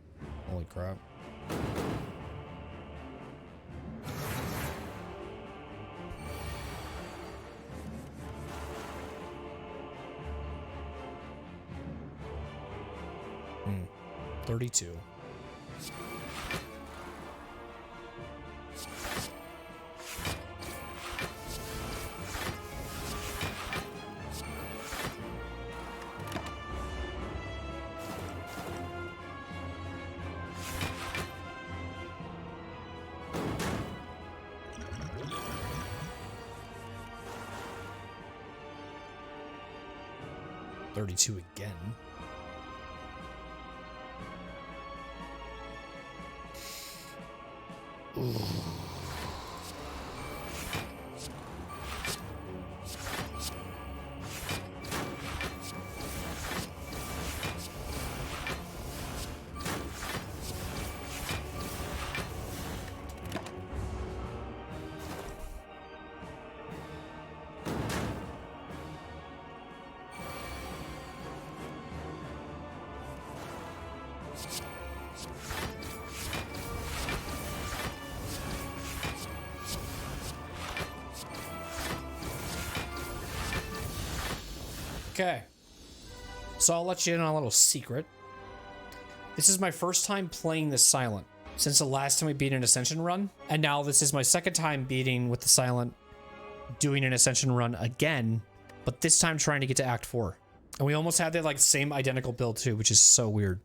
Holy crap. Hmm. 32. Again. Ooh. Okay, so I'll let you in on a little secret. This is my first time playing this silent since the last time we beat an Ascension run, and now this is my second time beating with the silent, doing an Ascension run again, but this time trying to get to Act 4. And we almost had the like same identical build too, which is so weird.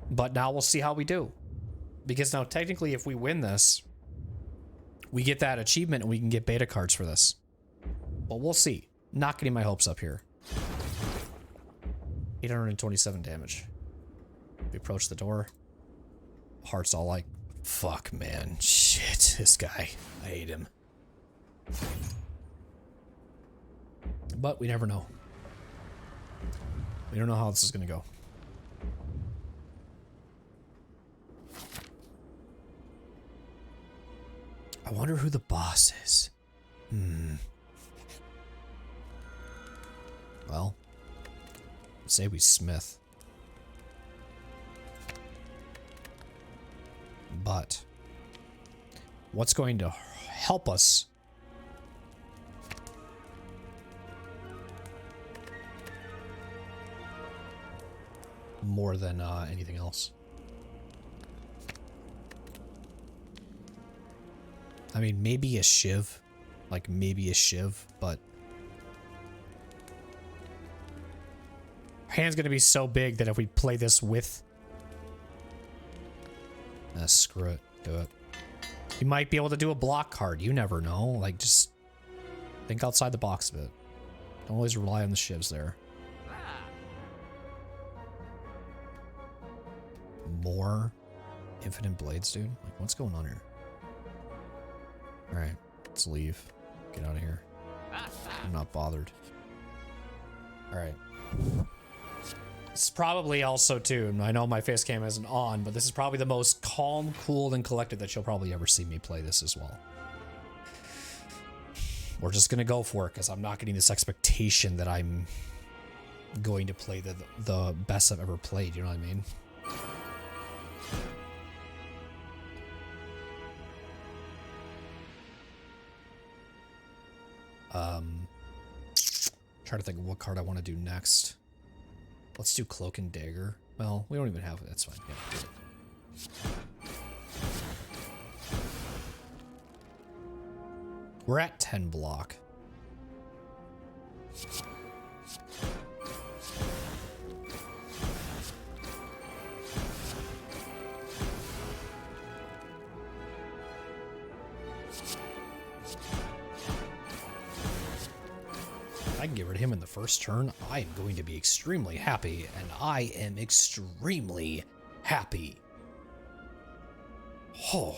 But now we'll see how we do. Because now technically if we win this, we get that achievement and we can get beta cards for this. But we'll see. Not getting my hopes up here. 827 damage. We approach the door. Heart's all like, fuck, man. Shit, this guy. I hate him. But we never know. We don't know how this is going to go. I wonder who the boss is. Well, say we Smith. But what's going to help us more than anything else? I mean, maybe a SHIV. Like, maybe a SHIV, but our hand's gonna be so big that if we play this with... screw it. Do it. You might be able to do a block card. You never know. Like, just think outside the box a bit. Don't always rely on the SHIVs there. More infinite blades, dude? Like, what's going on here? Alright, let's leave. Get out of here. I'm not bothered. Alright. This is probably also, too, I know my face cam isn't on, but this is probably the most calm, cool, and collected that you'll probably ever see me play this as well. We're just gonna go for it because I'm not getting this expectation that I'm going to play the best I've ever played, you know what I mean? Trying to think of what card I want to do next. Let's do Cloak and Dagger. Well, we don't even have it. That's fine. Yeah. We're at 10 block. I can get rid of him in the first turn. I am going to be extremely happy, and I am extremely happy. Oh.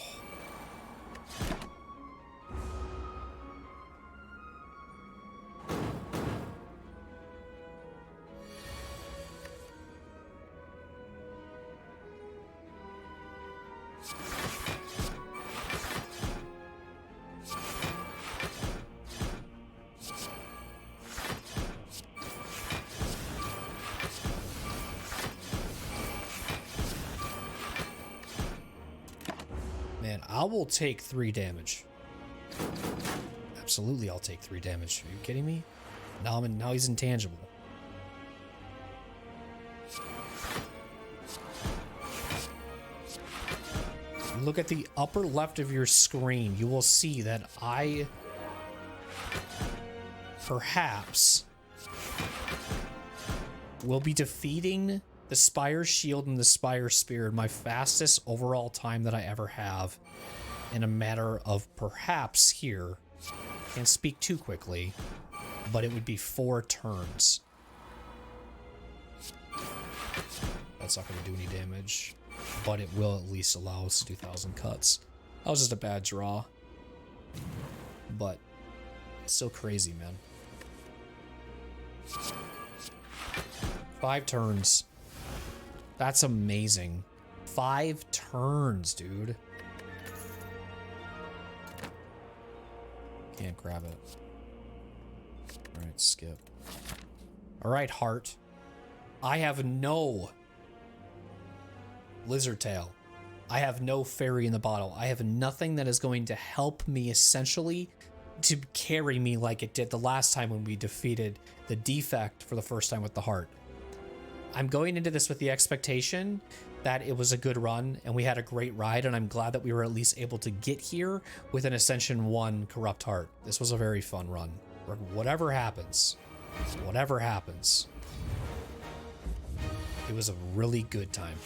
I will take 3 damage. Absolutely, I'll take 3 damage. Are you kidding me? Now he's intangible. Look at the upper left of your screen. You will see that I perhaps will be defeating the Spire Shield and the Spire Spear in my fastest overall time that I ever have, in a matter of perhaps here, can't speak too quickly, but it would be 4 turns. That's not going to do any damage, but it will at least allow us to do 1,000 cuts. That was just a bad draw, but it's so crazy, man. 5 turns. That's amazing. 5 turns, dude. Can't grab it. Alright, skip. Alright, Heart. I have no Lizard Tail. I have no Fairy in the bottle. I have nothing that is going to help me essentially to carry me like it did the last time when we defeated the Defect for the first time with the Heart. I'm going into this with the expectation that it was a good run and we had a great ride, and I'm glad that we were at least able to get here with an Ascension 1 Corrupt Heart. This was a very fun run. Whatever happens, it was a really good time.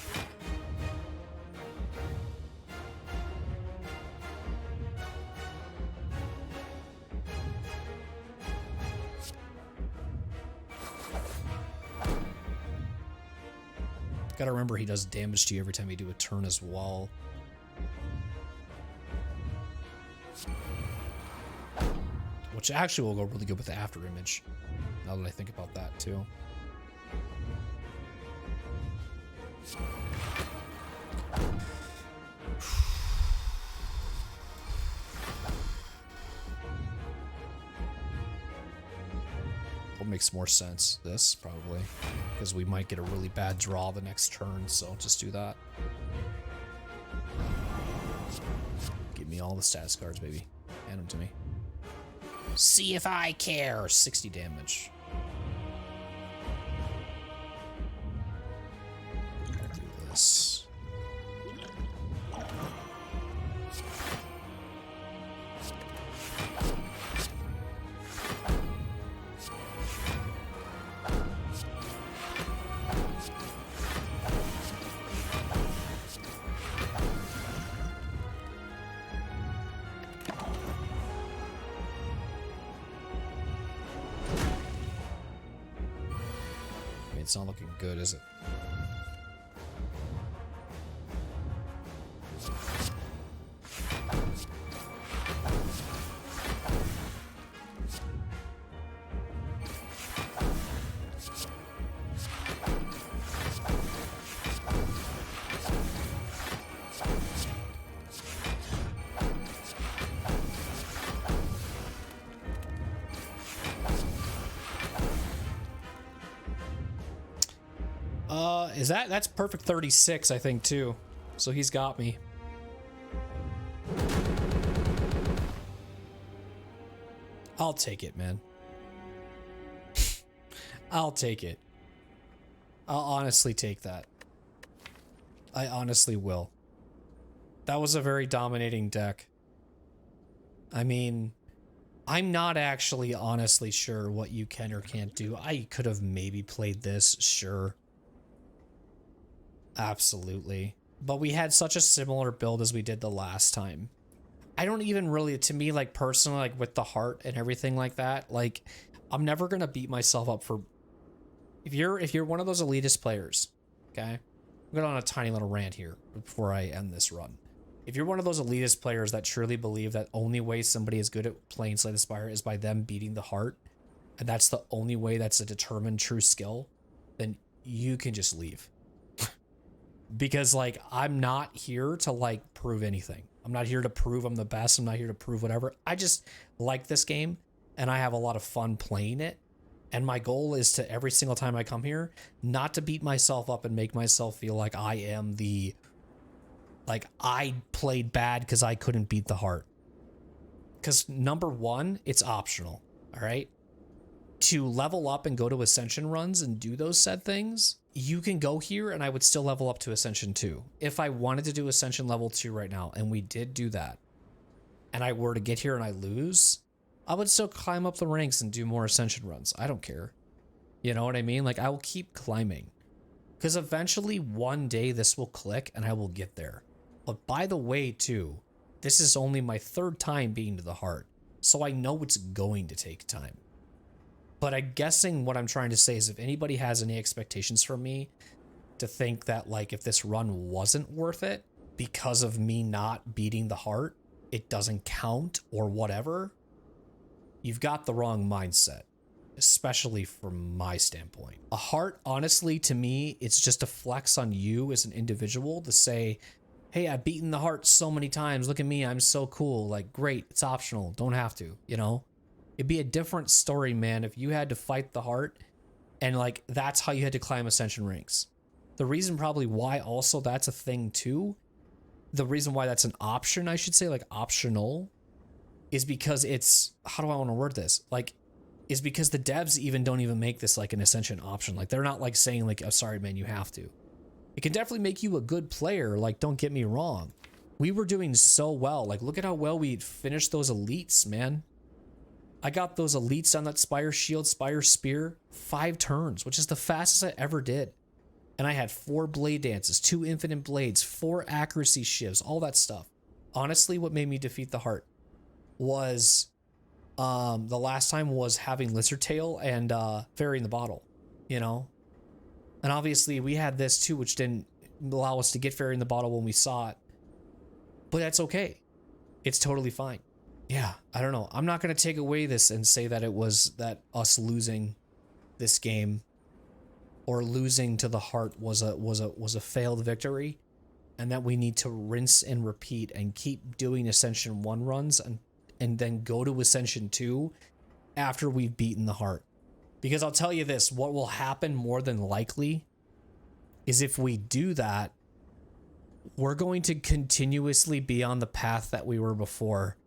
Gotta remember he does damage to you every time you do a turn as well. Which actually will go really good with the after image, now that I think about that too. What makes more sense? This, probably. Because we might get a really bad draw the next turn, so just do that. Give me all the status cards, baby. Hand them to me. See if I care! 60 damage. I'll do this. It's not looking good, is it? That's perfect 36, I think, too. So he's got me. I'll take it, man. I'll take it. I'll honestly take that. I honestly will. That was a very dominating deck. I mean, I'm not actually honestly sure what you can or can't do. I could have maybe played this, sure. Absolutely. But we had such a similar build as we did the last time. I don't even really, to me, like personally, like with the heart and everything like that, like I'm never gonna beat myself up for. If you're one of those elitist players, okay, I'm going on a tiny little rant here before I end this run. If you're one of those elitist players that truly believe that only way somebody is good at playing Slay the Spire is by them beating the heart, and that's the only way that's a determined true skill, then you can just leave. Because like I'm not here to like prove anything. I'm not here to prove I'm the best. I'm not here to prove whatever. I just like this game and I have a lot of fun playing it. And my goal is to, every single time I come here, not to beat myself up and make myself feel like I am like I played bad because I couldn't beat the heart. Because number one, it's optional, all right? To level up and go to Ascension runs and do those said things, you can go here and I would still level up to Ascension 2. If I wanted to do Ascension level 2 right now, and we did do that, and I were to get here and I lose, I would still climb up the ranks and do more Ascension runs. I don't care. You know what I mean? Like, I will keep climbing. Because eventually, one day, this will click and I will get there. But by the way, too, this is only my third time being to the heart. So I know it's going to take time. But I'm guessing what I'm trying to say is if anybody has any expectations from me to think that, like, if this run wasn't worth it because of me not beating the heart, it doesn't count or whatever, you've got the wrong mindset, especially from my standpoint. A heart, honestly, to me, it's just a flex on you as an individual to say, hey, I've beaten the heart so many times. Look at me. I'm so cool. Like, great. It's optional. Don't have to, you know? It'd be a different story, man, if you had to fight the heart and, like, that's how you had to climb Ascension ranks. The reason probably why also that's a thing, too, the reason why that's an option, I should say, like, optional, is because it's, how do I want to word this? Like, is because the devs even don't even make this like an Ascension option. Like, they're not like saying like, oh, sorry, man, you have to. It can definitely make you a good player. Like, don't get me wrong. We were doing so well. Like, look at how well we finished those elites, man. I got those elites on that Spire Shield, Spire Spear, 5 turns, which is the fastest I ever did. And I had 4 blade dances, 2 infinite blades, 4 accuracy shivs, all that stuff. Honestly, what made me defeat the heart was the last time was having Lizard Tail and Fairy in the Bottle, you know? And obviously we had this too, which didn't allow us to get Fairy in the Bottle when we saw it. But that's okay. It's totally fine. Yeah, I don't know. I'm not going to take away this and say that it was that us losing this game or losing to the heart was a failed victory, and that we need to rinse and repeat and keep doing Ascension 1 runs and then go to Ascension 2 after we've beaten the heart. Because I'll tell you this, what will happen more than likely is if we do that, we're going to continuously be on the path that we were before,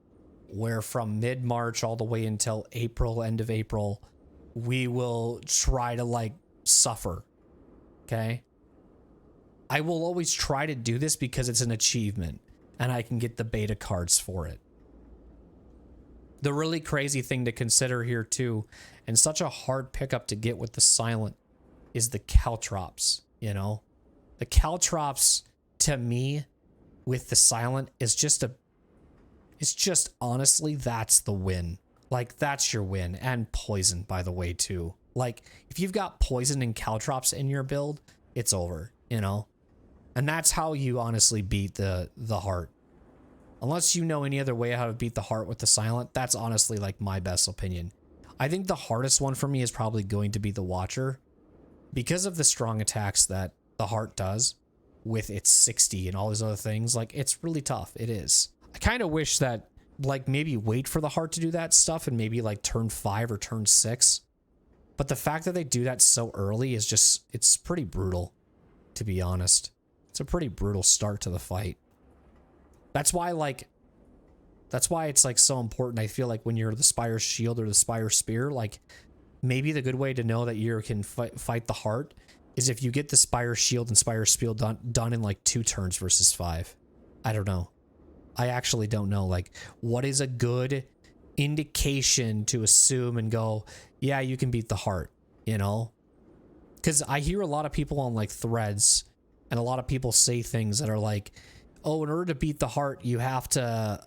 where from mid-March all the way until April, end of April, we will try to like suffer, okay? I will always try to do this because it's an achievement and I can get the beta cards for it. The really crazy thing to consider here too, and such a hard pickup to get with the silent, is the caltrops, you know? The caltrops, to me, with the silent, is just it's just, honestly, that's the win. Like, that's your win. And poison, by the way, too. Like, if you've got poison and caltrops in your build, it's over, you know? And that's how you honestly beat the heart. Unless you know any other way how to beat the heart with the silent, that's honestly like my best opinion. I think the hardest one for me is probably going to be the Watcher, because of the strong attacks that the heart does with its 60 and all these other things. Like, it's really tough. It is. I kind of wish that, like, maybe wait for the heart to do that stuff and maybe like turn 5 or turn 6. But the fact that they do that so early is just, it's pretty brutal. to be honest. It's a pretty brutal start to the fight. That's why, like, that's why it's like so important. I feel like when you're the Spire Shield or the Spire Spear, like maybe the good way to know that you can fight the heart is if you get the Spire Shield and Spire Spear done in like 2 turns versus 5. I don't know. I actually don't know. Like, what is a good indication to assume and go, yeah, you can beat the heart, you know? Because I hear a lot of people on like threads and a lot of people say things that are like, oh, in order to beat the heart, you have to,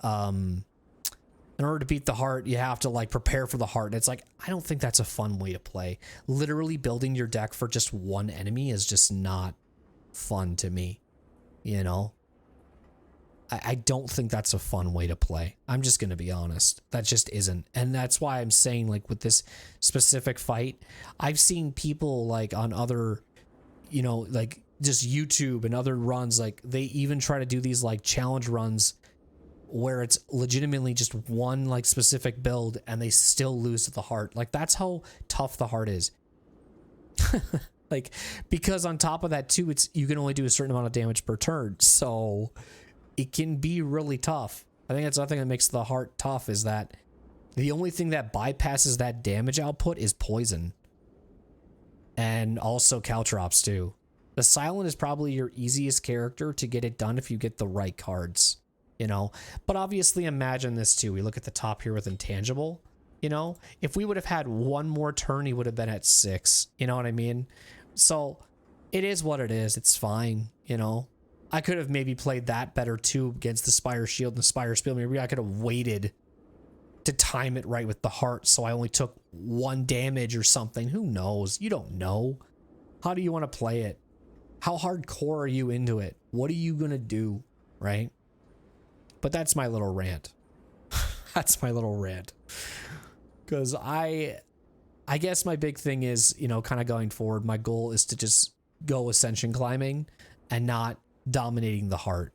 like prepare for the heart. And it's like, I don't think that's a fun way to play. Literally building your deck for just one enemy is just not fun to me, you know? I don't think that's a fun way to play. I'm just going to be honest. That just isn't. And that's why I'm saying, like, with this specific fight, I've seen people like on other, you know, like just YouTube and other runs, like they even try to do these like challenge runs where it's legitimately just one like specific build and they still lose to the heart. Like, that's how tough the heart is. Like, because on top of that too, it's, you can only do a certain amount of damage per turn. So it can be really tough. I think that's the thing that makes the heart tough, is that the only thing that bypasses that damage output is poison. And also caltrops too. The Silent is probably your easiest character to get it done if you get the right cards, you know? But obviously imagine this too. We look at the top here with Intangible, you know? If we would have had one more turn, he would have been at 6. You know what I mean? So it is what it is. It's fine, you know? I could have maybe played that better too against the Spire Shield and the Spire Spear. Maybe I could have waited to time it right with the heart so I only took 1 damage or something. Who knows? You don't know. How do you want to play it? How hardcore are you into it? What are you going to do, right? But that's my little rant. That's my little rant. Because I guess my big thing is, you know, kind of going forward, my goal is to just go ascension climbing and not dominating the heart.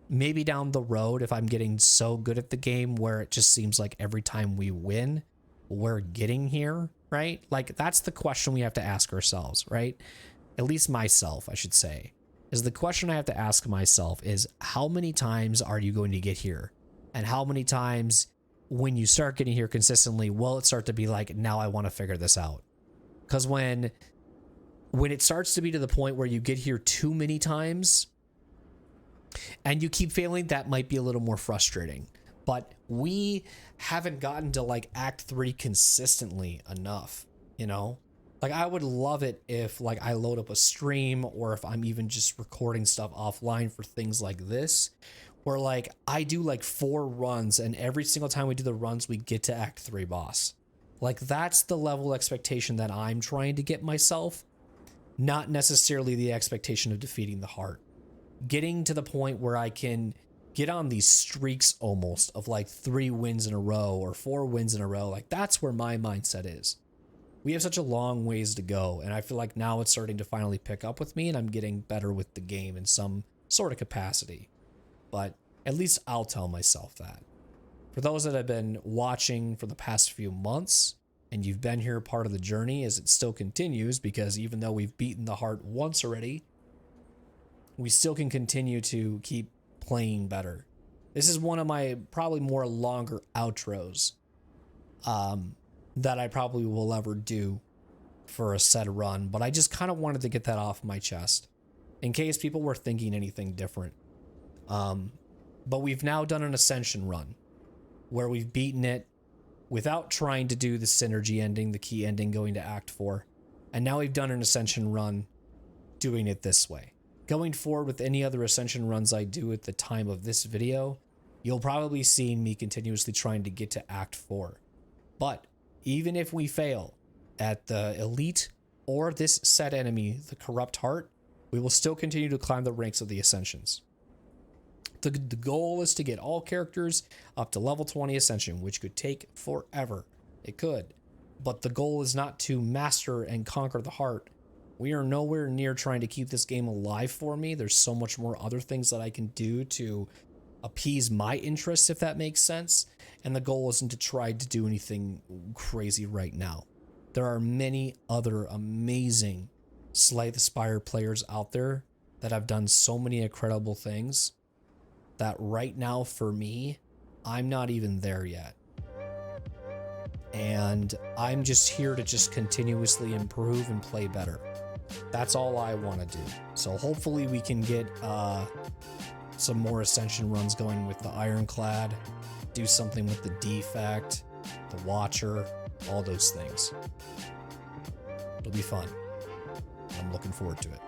Maybe down the road, if I'm getting so good at the game where it just seems like every time we win, we're getting here, right? Like, that's the question we have to ask ourselves, right? At least myself, I should say, is the question I have to ask myself is, how many times are you going to get here? And how many times when you start getting here consistently, will it start to be like, now I want to figure this out? Because when it starts to be to the point where you get here too many times and you keep failing, that might be a little more frustrating. But we haven't gotten to like Act 3 consistently enough, you know? Like, I would love it if like I load up a stream, or if I'm even just recording stuff offline for things like this, where like I do like 4 runs and every single time we do the runs, we get to Act 3 boss. Like, that's the level of expectation that I'm trying to get myself, not necessarily the expectation of defeating the heart. Getting to the point where I can get on these streaks almost of like 3 wins in a row or 4 wins in a row. Like, that's where my mindset is. We have such a long ways to go, and I feel like now it's starting to finally pick up with me, and I'm getting better with the game in some sort of capacity. But at least I'll tell myself that. For those that have been watching for the past few months, and you've been here part of the journey as it still continues, because even though we've beaten the heart once already, we still can continue to keep playing better. This is one of my probably more longer outros that I probably will ever do for a said run, but I just kind of wanted to get that off my chest in case people were thinking anything different. But we've now done an Ascension run where we've beaten it without trying to do the synergy ending, the key ending, going to Act 4. And now we've done an Ascension run doing it this way. Going forward with any other Ascension runs I do at the time of this video, you'll probably see me continuously trying to get to Act 4. But even if we fail at the Elite or this set enemy, the Corrupt Heart, we will still continue to climb the ranks of the Ascensions. The goal is to get all characters up to level 20 Ascension, which could take forever. It could. But the goal is not to master and conquer the heart. We are nowhere near trying to keep this game alive for me. There's so much more other things that I can do to appease my interests, if that makes sense. And the goal isn't to try to do anything crazy right now. There are many other amazing Slay the Spire players out there that have done so many incredible things that right now for me, I'm not even there yet. And I'm just here to just continuously improve and play better. That's all I want to do. So hopefully we can get some more Ascension runs going with the Ironclad, do something with the Defect, the Watcher, all those things. It'll be fun. I'm looking forward to it.